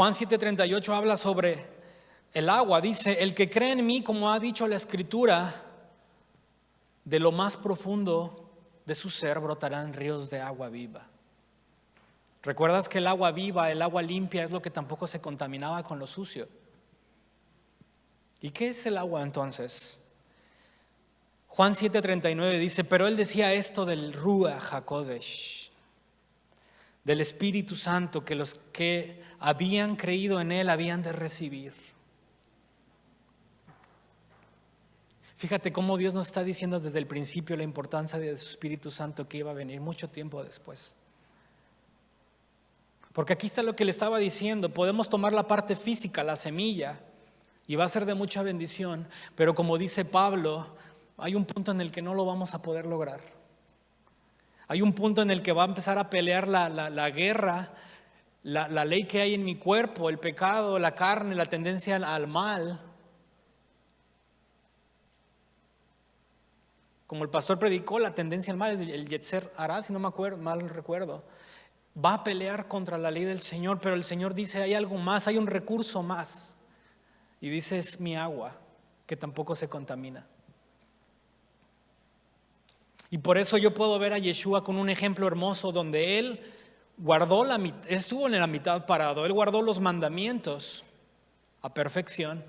Juan 7:38 habla sobre el agua. Dice, el que cree en mí, como ha dicho la Escritura, de lo más profundo de su ser brotarán ríos de agua viva. ¿Recuerdas que el agua viva, el agua limpia, es lo que tampoco se contaminaba con lo sucio? ¿Y qué es el agua entonces? Juan 7:39 dice, pero él decía esto del Ruach HaKodesh, del Espíritu Santo, que los que habían creído en él habían de recibir. Fíjate cómo Dios nos está diciendo desde el principio la importancia de su Espíritu Santo que iba a venir mucho tiempo después. Porque aquí está lo que le estaba diciendo, podemos tomar la parte física, la semilla, y va a ser de mucha bendición, pero como dice Pablo, hay un punto en el que no lo vamos a poder lograr. Hay un punto en el que va a empezar a pelear la guerra, la ley que hay en mi cuerpo, el pecado, la carne, la tendencia al mal. Como el pastor predicó, la tendencia al mal, el Yetzer Hará, si no me acuerdo, mal recuerdo, va a pelear contra la ley del Señor, pero el Señor dice, hay algo más, hay un recurso más. Y dice, es mi agua, que tampoco se contamina. Y por eso yo puedo ver a Yeshua con un ejemplo hermoso donde Él estuvo en la mitad parado, Él guardó los mandamientos a perfección,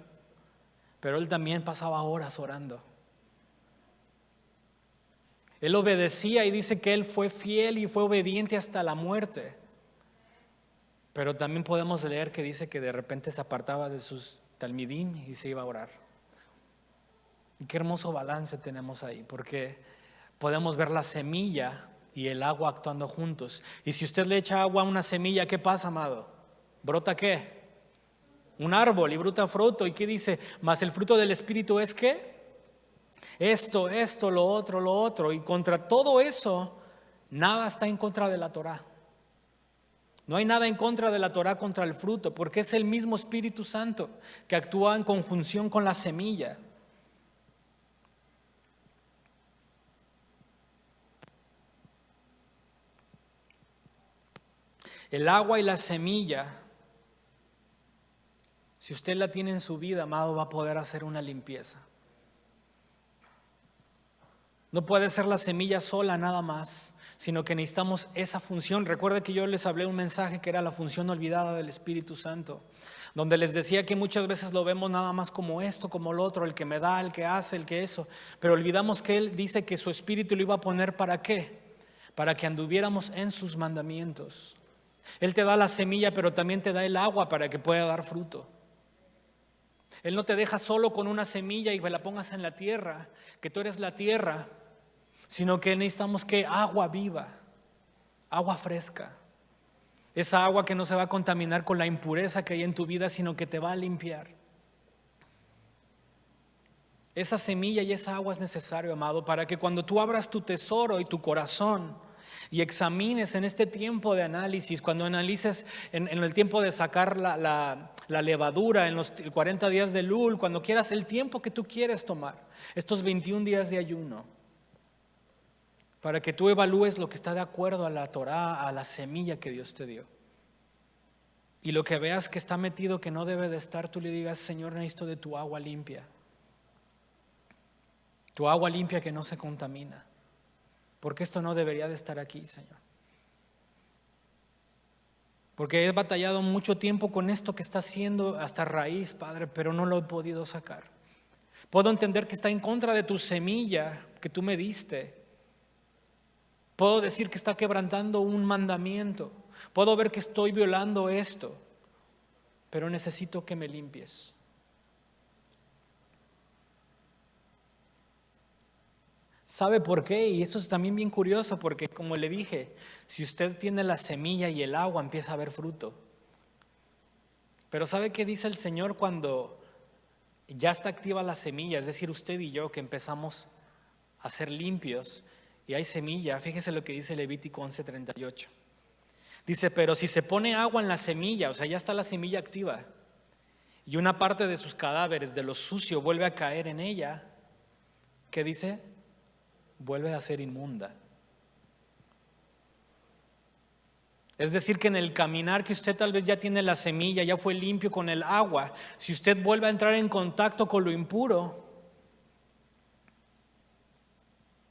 pero Él también pasaba horas orando. Él obedecía y dice que Él fue fiel y fue obediente hasta la muerte. Pero también podemos leer que dice que de repente se apartaba de sus talmidim y se iba a orar. Y qué hermoso balance tenemos ahí, porque podemos ver la semilla y el agua actuando juntos. Y si usted le echa agua a una semilla, ¿qué pasa, amado? ¿Brota qué? Un árbol y brota fruto. ¿Y qué dice? Mas el fruto del Espíritu es ¿qué? Esto, lo otro. Y contra todo eso, nada está en contra de la Torá. No hay nada en contra de la Torá contra el fruto, porque es el mismo Espíritu Santo que actúa en conjunción con la semilla. El agua y la semilla, si usted la tiene en su vida, amado, va a poder hacer una limpieza. No puede ser la semilla sola nada más, sino que necesitamos esa función. Recuerda que yo les hablé un mensaje que era la función olvidada del Espíritu Santo, donde les decía que muchas veces lo vemos nada más como esto, como lo otro, el que me da, el que hace, el que eso, pero olvidamos que Él dice que su Espíritu lo iba a poner ¿para qué? Para que anduviéramos en sus mandamientos. Él te da la semilla, pero también te da el agua para que pueda dar fruto. Él no te deja solo con una semilla y que la pongas en la tierra, que tú eres la tierra, sino que necesitamos que agua viva, agua fresca. Esa agua que no se va a contaminar con la impureza que hay en tu vida, sino que te va a limpiar. Esa semilla y esa agua es necesario, amado, para que cuando tú abras tu tesoro y tu corazón y examines en este tiempo de análisis, cuando analices en el tiempo de sacar la levadura, en los 40 días de Lul, cuando quieras el tiempo que tú quieres tomar, estos 21 días de ayuno, para que tú evalúes lo que está de acuerdo a la Torá, a la semilla que Dios te dio. Y lo que veas que está metido, que no debe de estar, tú le digas, Señor, necesito de tu agua limpia. Tu agua limpia que no se contamina. Porque esto no debería de estar aquí, Señor. Porque he batallado mucho tiempo con esto que está haciendo hasta raíz, Padre, pero no lo he podido sacar. Puedo entender que está en contra de tu semilla que tú me diste. Puedo decir que está quebrantando un mandamiento. Puedo ver que estoy violando esto, pero necesito que me limpies. ¿Sabe por qué? Y esto es también bien curioso porque, como le dije, si usted tiene la semilla y el agua, empieza a haber fruto. Pero ¿sabe qué dice el Señor cuando ya está activa la semilla? Es decir, usted y yo que empezamos a ser limpios y hay semilla. Fíjese lo que dice Levítico 11:38. Dice, pero si se pone agua en la semilla, o sea, ya está la semilla activa, y una parte de sus cadáveres, de lo sucio, vuelve a caer en ella, ¿qué dice? Vuelve a ser inmunda. Es decir, que en el caminar que usted tal vez ya tiene la semilla, ya fue limpio con el agua, si usted vuelve a entrar en contacto con lo impuro,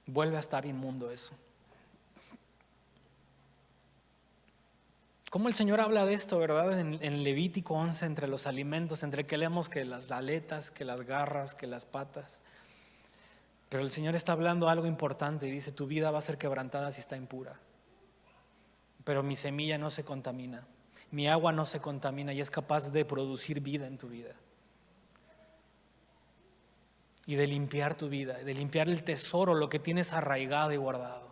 vuelve a estar inmundo eso. ¿Cómo el Señor habla de esto, verdad? En Levítico 11, entre los alimentos, entre que leemos que las aletas, que las garras, que las patas. Pero el Señor está hablando algo importante y dice: tu vida va a ser quebrantada si está impura. Pero mi semilla no se contamina, mi agua no se contamina y es capaz de producir vida en tu vida. Y de limpiar tu vida, de limpiar el tesoro, lo que tienes arraigado y guardado.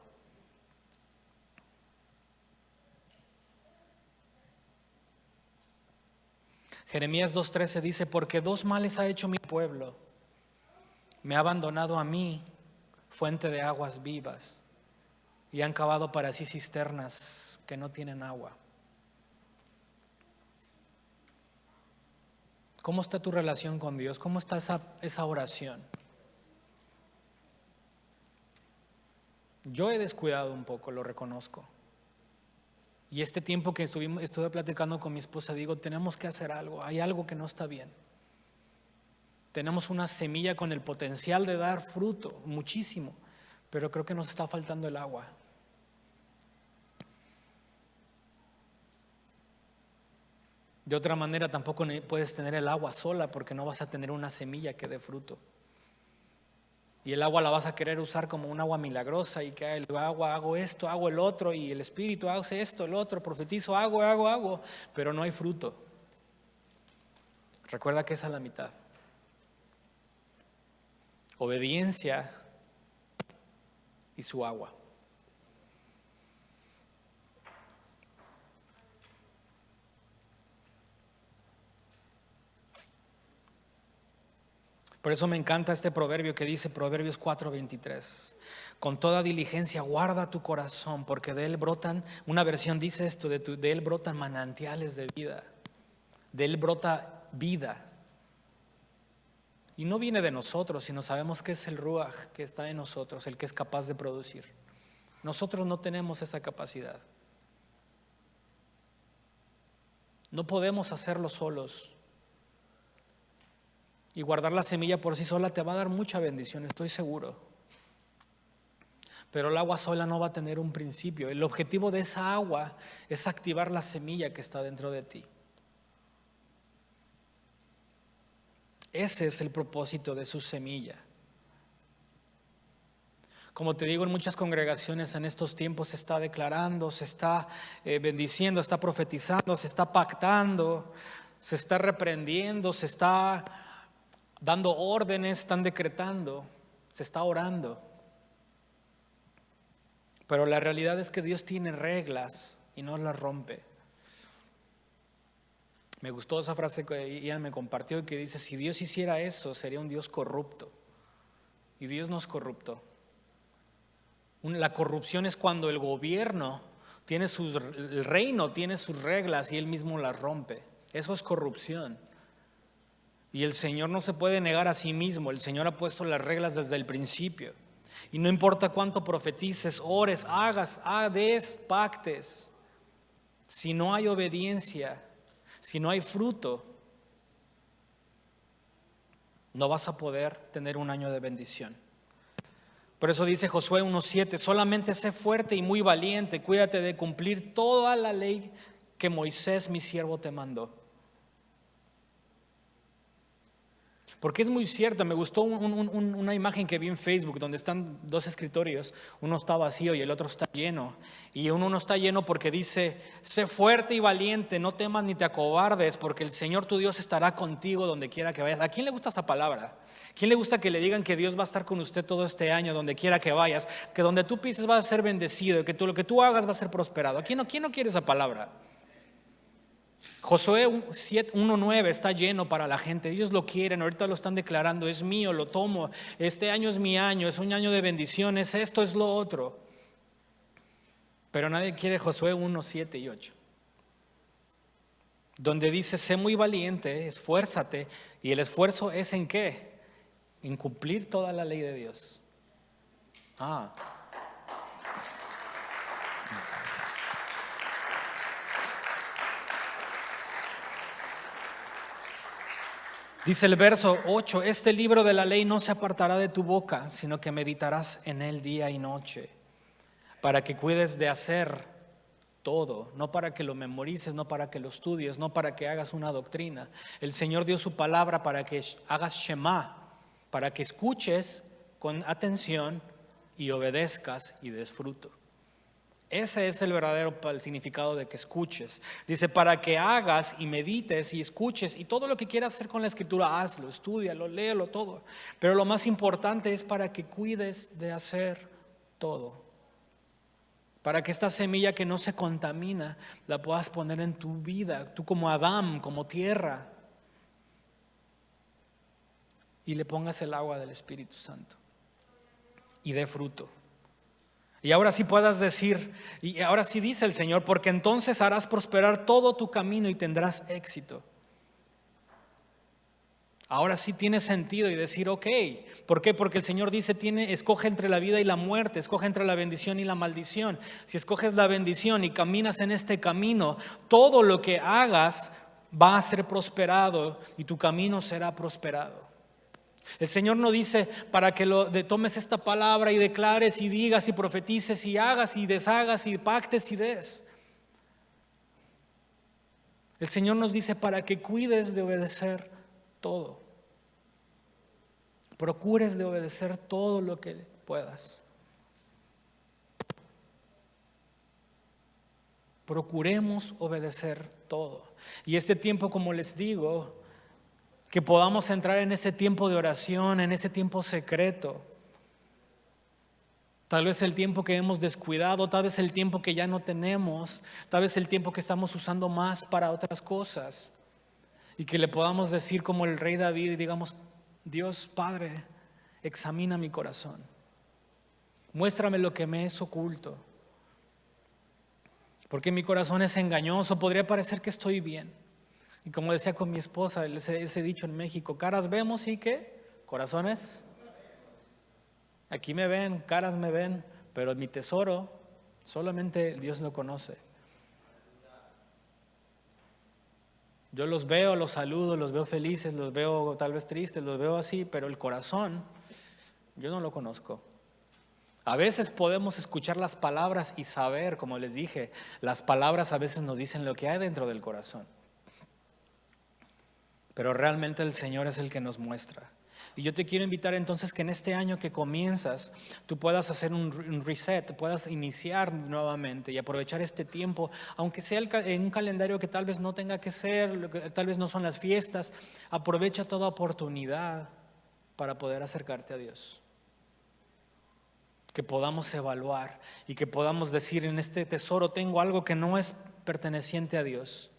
Jeremías 2:13 dice: porque dos males ha hecho mi pueblo. Me ha abandonado a mí, fuente de aguas vivas, y han cavado para sí cisternas que no tienen agua. ¿Cómo está tu relación con Dios? ¿Cómo está esa oración? Yo he descuidado un poco, lo reconozco. Y este tiempo que estuve platicando con mi esposa, digo: tenemos que hacer algo, hay algo que no está bien. Tenemos una semilla con el potencial de dar fruto, muchísimo, pero creo que nos está faltando el agua. De otra manera tampoco puedes tener el agua sola, porque no vas a tener una semilla que dé fruto. Y el agua la vas a querer usar como un agua milagrosa, y que el agua, hago esto, hago el otro, y el Espíritu hace esto, el otro, profetizo, hago, pero no hay fruto. Recuerda que esa es la mitad. Obediencia y su agua. Por eso me encanta este proverbio que dice, Proverbios 4:23: con toda diligencia guarda tu corazón, porque de él brotan, una versión dice esto, de él brotan manantiales de vida, de él brota vida. Y no viene de nosotros, sino sabemos que es el Ruach que está en nosotros, el que es capaz de producir. Nosotros no tenemos esa capacidad. No podemos hacerlo solos. Y guardar la semilla por sí sola te va a dar mucha bendición, estoy seguro. Pero el agua sola no va a tener un principio. El objetivo de esa agua es activar la semilla que está dentro de ti. Ese es el propósito de su semilla. Como te digo, en muchas congregaciones en estos tiempos se está declarando, se está bendiciendo, está profetizando, se está pactando, se está reprendiendo, se está dando órdenes, están decretando, se está orando. Pero la realidad es que Dios tiene reglas y no las rompe. Me gustó esa frase que Ian me compartió, que dice: si Dios hiciera eso, sería un Dios corrupto. Y Dios no es corrupto. La corrupción es cuando el gobierno el reino tiene sus reglas y él mismo las rompe. Eso es corrupción. Y el Señor no se puede negar a sí mismo. El Señor ha puesto las reglas desde el principio. Y no importa cuánto profetices, ores, hagas, des, pactes, si no hay obediencia, si no hay fruto, no vas a poder tener un año de bendición. Por eso dice Josué 1:7: solamente sé fuerte y muy valiente, cuídate de cumplir toda la ley que Moisés mi siervo te mandó. Porque es muy cierto, me gustó una imagen que vi en Facebook donde están dos escritorios, uno está vacío y el otro está lleno. Y uno no está lleno porque dice: sé fuerte y valiente, no temas ni te acobardes, porque el Señor tu Dios estará contigo donde quiera que vayas. ¿A quién le gusta esa palabra? ¿A quién le gusta que le digan que Dios va a estar con usted todo este año, donde quiera que vayas? Que donde tú pises vas a ser bendecido, que lo que tú hagas va a ser prosperado. ¿Quién no quiere esa palabra? Josué 1:9 está lleno para la gente. Ellos lo quieren, ahorita lo están declarando: es mío, lo tomo, este año es mi año, es un año de bendiciones, esto es lo otro. Pero nadie quiere Josué 1:7 y 8, donde dice: sé muy valiente, esfuérzate. Y el esfuerzo es ¿en qué? En cumplir toda la ley de Dios. Dice el verso 8, este libro de la ley no se apartará de tu boca, sino que meditarás en él día y noche, para que cuides de hacer todo, no para que lo memorices, no para que lo estudies, no para que hagas una doctrina. El Señor dio su palabra para que hagas Shema, para que escuches con atención y obedezcas y des fruto. Ese es el verdadero significado de que escuches. Dice, para que hagas y medites y escuches, y todo lo que quieras hacer con la escritura, hazlo, estúdialo, léelo todo. Pero lo más importante es para que cuides de hacer todo. Para que esta semilla que no se contamina, la puedas poner en tu vida, tú como Adán, como tierra, y le pongas el agua del Espíritu Santo y dé fruto. Y ahora sí puedas decir, y ahora sí dice el Señor, porque entonces harás prosperar todo tu camino y tendrás éxito. Ahora sí tiene sentido y decir, ok, ¿por qué? Porque el Señor dice, escoge entre la vida y la muerte, escoge entre la bendición y la maldición. Si escoges la bendición y caminas en este camino, todo lo que hagas va a ser prosperado y tu camino será prosperado. El Señor no dice para que tomes esta palabra y declares y digas y profetices y hagas y deshagas y pactes y des. El Señor nos dice para que cuides de obedecer todo. Procures de obedecer todo lo que puedas. Procuremos obedecer todo. Y este tiempo, como les digo, que podamos entrar en ese tiempo de oración, en ese tiempo secreto. Tal vez el tiempo que hemos descuidado, tal vez el tiempo que ya no tenemos, tal vez el tiempo que estamos usando más para otras cosas. Y que le podamos decir como el rey David y digamos, Dios Padre, examina mi corazón. Muéstrame lo que me es oculto. Porque mi corazón es engañoso, podría parecer que estoy bien. Y como decía con mi esposa, ese dicho en México, caras vemos y ¿qué? Corazones. Aquí me ven, caras me ven, pero mi tesoro solamente Dios lo conoce. Yo los veo, los saludo, los veo felices, los veo tal vez tristes, los veo así, pero el corazón yo no lo conozco. A veces podemos escuchar las palabras y saber, como les dije, las palabras a veces nos dicen lo que hay dentro del corazón. Pero realmente el Señor es el que nos muestra. Y yo te quiero invitar entonces que en este año que comienzas, tú puedas hacer un reset, puedas iniciar nuevamente y aprovechar este tiempo, aunque sea en un calendario que tal vez no tenga que ser, tal vez no son las fiestas, aprovecha toda oportunidad para poder acercarte a Dios. Que podamos evaluar y que podamos decir, en este tesoro tengo algo que no es perteneciente a Dios.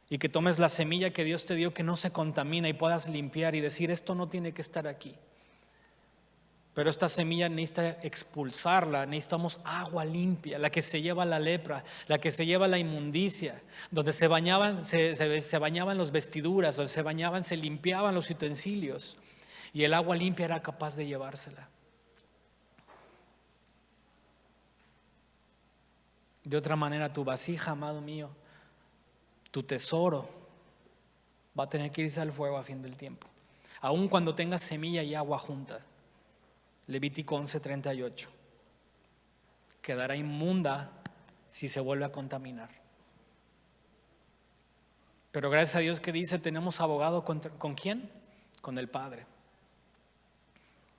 Y que tomes la semilla que Dios te dio que no se contamina y puedas limpiar y decir, esto no tiene que estar aquí. Pero esta semilla necesita expulsarla, necesitamos agua limpia, la que se lleva la lepra, la que se lleva la inmundicia, donde se bañaban los vestiduras, donde se limpiaban los utensilios y el agua limpia era capaz de llevársela. De otra manera, tu vasija, amado mío, tu tesoro va a tener que irse al fuego a fin del tiempo. Aun cuando tengas semilla y agua juntas. Levítico 11:38. Quedará inmunda si se vuelve a contaminar. Pero gracias a Dios que dice, tenemos abogado ¿con quién? Con el Padre.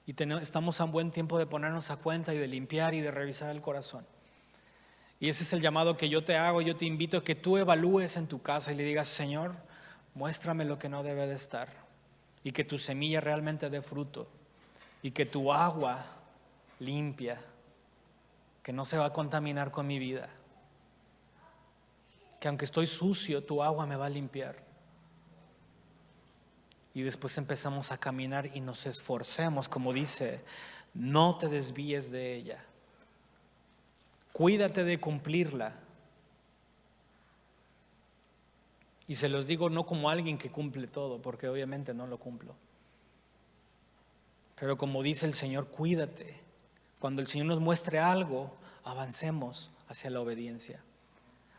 Y estamos a un buen tiempo de ponernos a cuenta y de limpiar y de revisar el corazón. Y ese es el llamado que yo te hago. Yo te invito a que tú evalúes en tu casa y le digas, Señor, muéstrame lo que no debe de estar. Y que tu semilla realmente dé fruto. Y que tu agua limpia, que no se va a contaminar con mi vida. Que aunque estoy sucio, tu agua me va a limpiar. Y después empezamos a caminar y nos esforcemos, como dice, no te desvíes de ella. Cuídate de cumplirla. Y se los digo no como alguien que cumple todo, porque obviamente no lo cumplo. Pero como dice el Señor, cuídate. Cuando el Señor nos muestre algo, avancemos hacia la obediencia.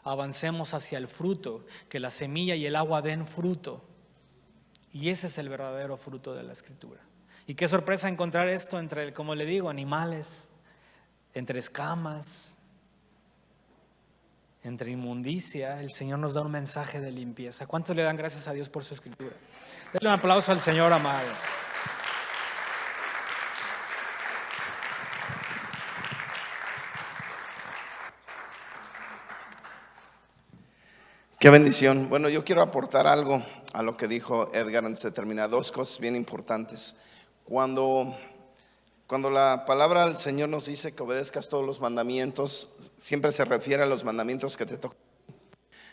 Avancemos hacia el fruto, que la semilla y el agua den fruto. Y ese es el verdadero fruto de la Escritura. Y qué sorpresa encontrar esto entre, como le digo, animales, entre escamas, entre inmundicia. El Señor nos da un mensaje de limpieza. ¿Cuántos le dan gracias a Dios por su Escritura? Denle un aplauso al Señor amado. Qué bendición. Bueno, yo quiero aportar algo a lo que dijo Edgar antes de terminar. Dos cosas bien importantes. Cuando la palabra del Señor nos dice que obedezcas todos los mandamientos, siempre se refiere a los mandamientos que te tocan.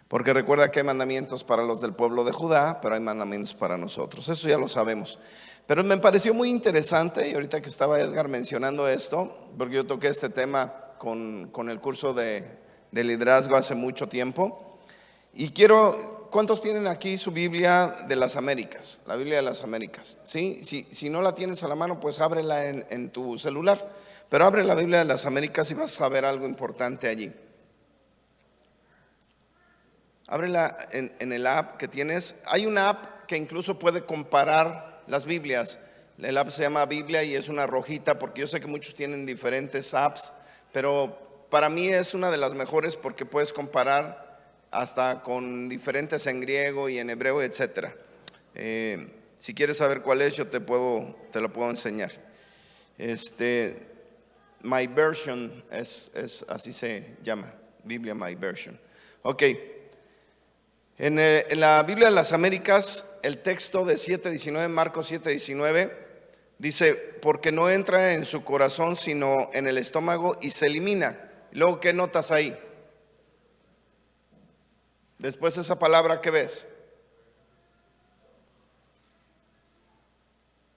Porque recuerda que hay mandamientos para los del pueblo de Judá, pero hay mandamientos para nosotros. Eso ya lo sabemos. Pero me pareció muy interesante, y ahorita que estaba Edgar mencionando esto, porque yo toqué este tema con el curso de liderazgo hace mucho tiempo. Y ¿cuántos tienen aquí su Biblia de las Américas? La Biblia de las Américas, ¿sí? Si no la tienes a la mano, pues ábrela en tu celular. Pero abre la Biblia de las Américas y vas a ver algo importante allí. Ábrela en el app que tienes. Hay una app que incluso puede comparar las Biblias. El app se llama Biblia y es una rojita, porque yo sé que muchos tienen diferentes apps, pero para mí es una de las mejores porque puedes comparar hasta con diferentes en griego y en hebreo, etcétera. Si quieres saber cuál es, yo te lo puedo enseñar. My Version es así se llama, Biblia My Version. Ok. En la Biblia de las Américas, el texto de 7:19, Marcos 7:19, dice: porque no entra en su corazón sino en el estómago y se elimina. Luego, ¿qué notas ahí? Después de esa palabra, ¿qué ves?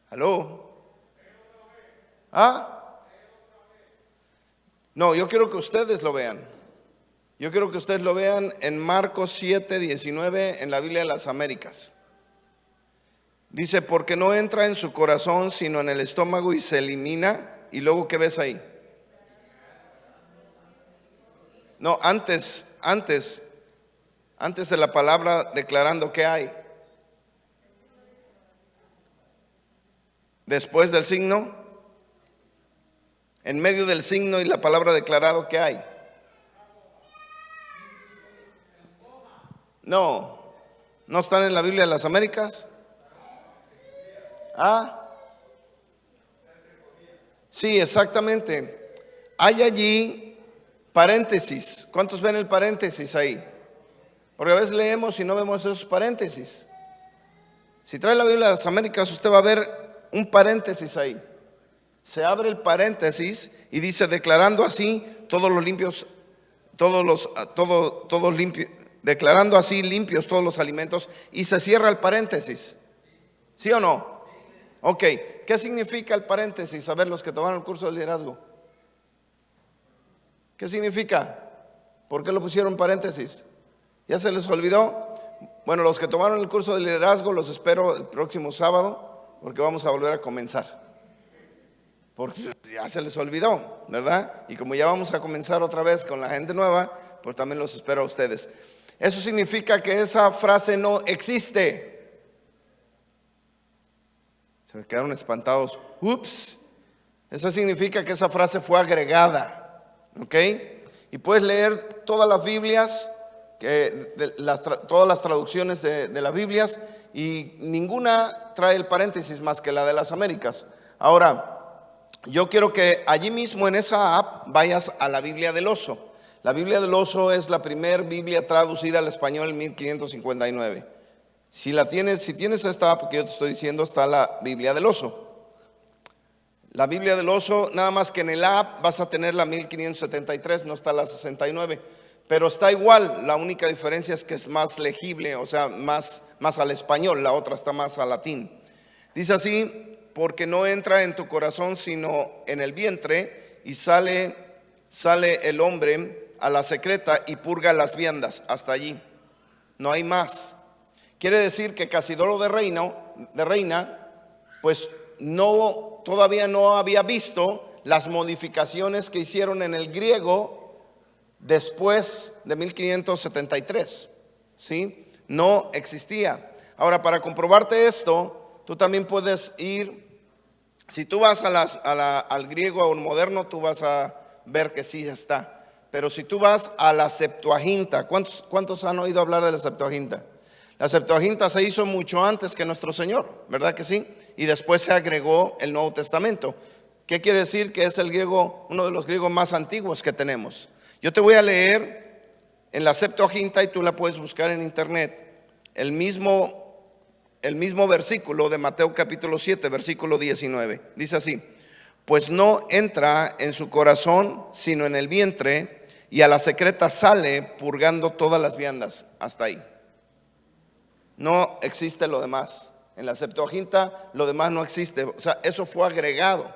¿Aló? ¿Ah? No, yo quiero que ustedes lo vean. Yo quiero que ustedes lo vean en Marcos 7:19 en la Biblia de las Américas. Dice: porque no entra en su corazón sino en el estómago y se elimina. Y luego, ¿qué ves ahí? No, antes de la palabra declarando, ¿qué hay? Después del signo, en medio del signo y la palabra declarado, ¿qué hay? No están en la Biblia de las Américas. ¿Ah? Sí, exactamente. Hay allí paréntesis. ¿Cuántos ven el paréntesis ahí? Porque a veces leemos y no vemos esos paréntesis. Si trae la Biblia de las Américas, usted va a ver un paréntesis ahí. Se abre el paréntesis y dice: declarando así todos los limpios, declarando así limpios todos los alimentos, y se cierra el paréntesis. ¿Sí o no? Ok, ¿qué significa el paréntesis? A ver, los que tomaron el curso de liderazgo, ¿qué significa? ¿Por qué lo pusieron paréntesis? ¿Ya se les olvidó? Bueno, los que tomaron el curso de liderazgo, los espero el próximo sábado, porque vamos a volver a comenzar. Porque ya se les olvidó, ¿verdad? Y como ya vamos a comenzar otra vez con la gente nueva, pues también los espero a ustedes. Eso significa que esa frase no existe. Se quedaron espantados. Ups. Eso significa que esa frase fue agregada. ¿Ok? Y puedes leer todas las Biblias, todas las traducciones de las Biblias, y ninguna trae el paréntesis más que la de las Américas. Ahora, yo quiero que allí mismo en esa app vayas a la Biblia del Oso. La Biblia del Oso es la primera Biblia traducida al español en 1559. Si tienes esta app que yo te estoy diciendo, está la Biblia del Oso. La Biblia del Oso, nada más que en el app vas a tener la 1573, no está la 69. Pero está igual, la única diferencia es que es más legible, o sea, más al español, la otra está más al latín. Dice así: porque no entra en tu corazón sino en el vientre, y sale el hombre a la secreta y purga las viandas. Hasta allí, no hay más. Quiere decir que Casidoro de Reina, pues todavía no había visto las modificaciones que hicieron en el griego después de 1573, ¿sí? No existía. Ahora, para comprobarte esto, tú también puedes ir, si tú vas al griego moderno, tú vas a ver que sí está. Pero si tú vas a la Septuaginta, ¿cuántos han oído hablar de la Septuaginta? La Septuaginta se hizo mucho antes que nuestro Señor, ¿verdad que sí? Y después se agregó el Nuevo Testamento. ¿Qué quiere decir? Que es el griego, uno de los griegos más antiguos que tenemos. Yo te voy a leer en la Septuaginta, y tú la puedes buscar en internet, el mismo versículo de Mateo capítulo 7, versículo 19. Dice así: pues no entra en su corazón, sino en el vientre, y a la secreta sale purgando todas las viandas. Hasta ahí. No existe lo demás. En la Septuaginta lo demás no existe. O sea, eso fue agregado.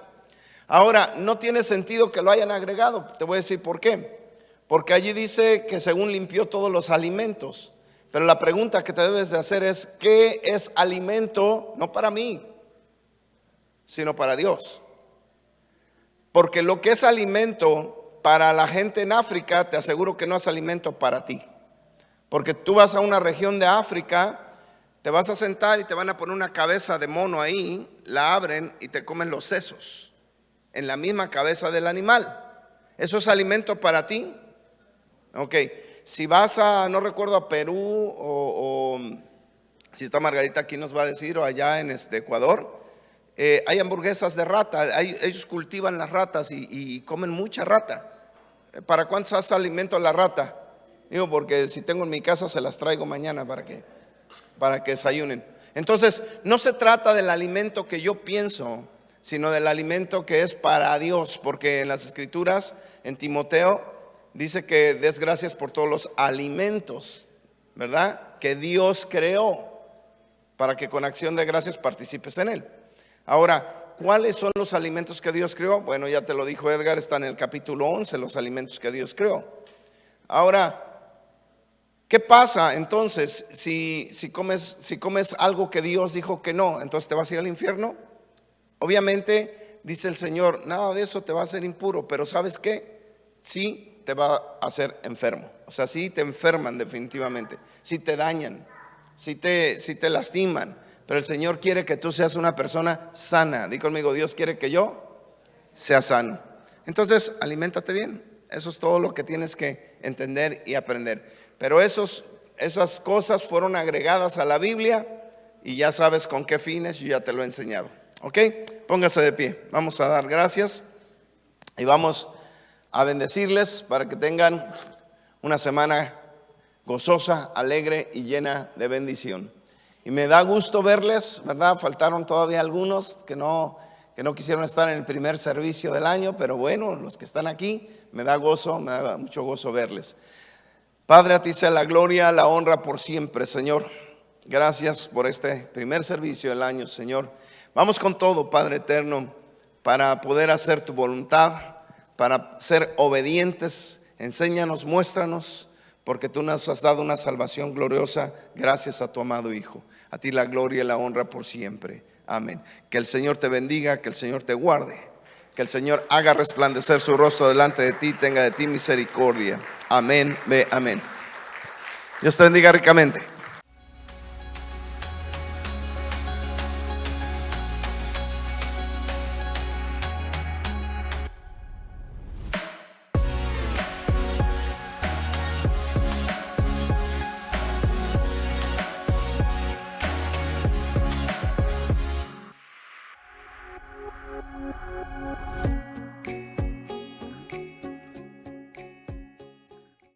Ahora, no tiene sentido que lo hayan agregado. Te voy a decir por qué. Porque allí dice que según limpió todos los alimentos. Pero la pregunta que te debes de hacer es: ¿qué es alimento? No para mí, sino para Dios. Porque lo que es alimento para la gente en África, te aseguro que no es alimento para ti. Porque tú vas a una región de África, te vas a sentar y te van a poner una cabeza de mono ahí, la abren y te comen los sesos en la misma cabeza del animal. ¿Eso es alimento para ti? Ok, si vas no recuerdo, a Perú o si está Margarita aquí nos va a decir, o allá en Ecuador, hay hamburguesas de rata. Ellos cultivan las ratas y comen mucha rata. ¿Para cuántos hace alimento la rata? Digo, porque si tengo en mi casa se las traigo mañana para que desayunen. Entonces, no se trata del alimento que yo pienso, sino del alimento que es para Dios. Porque en las Escrituras, en Timoteo, dice que des gracias por todos los alimentos, ¿verdad?, que Dios creó, para que con acción de gracias participes en él. Ahora, ¿cuáles son los alimentos que Dios creó? Bueno, ya te lo dijo Edgar, está en el capítulo 11, los alimentos que Dios creó. Ahora, ¿qué pasa entonces si comes algo que Dios dijo que no? Entonces te vas a ir al infierno. Obviamente, dice el Señor, nada de eso te va a hacer impuro, pero ¿sabes qué? Sí te va a hacer enfermo. O sea, sí te enferman definitivamente, sí te dañan, sí te lastiman. Pero el Señor quiere que tú seas una persona sana. Di conmigo: Dios quiere que yo sea sano. Entonces, aliméntate bien. Eso es todo lo que tienes que entender y aprender. Pero esas cosas fueron agregadas a la Biblia y ya sabes con qué fines, yo ya te lo he enseñado. ¿Ok? Póngase de pie. Vamos a dar gracias y vamos a bendecirles para que tengan una semana gozosa, alegre y llena de bendición. Y me da gusto verles, ¿verdad? Faltaron todavía algunos que no quisieron estar en el primer servicio del año, pero bueno, los que están aquí, me da mucho gozo verles. Padre, a ti sea la gloria, la honra por siempre, Señor. Gracias por este primer servicio del año, Señor. Vamos con todo, Padre eterno, para poder hacer tu voluntad, para ser obedientes. Enséñanos, muéstranos, porque tú nos has dado una salvación gloriosa gracias a tu amado Hijo. A ti la gloria y la honra por siempre. Amén. Que el Señor te bendiga, que el Señor te guarde, que el Señor haga resplandecer su rostro delante de ti, tenga de ti misericordia. Amén, amén. Dios te bendiga ricamente.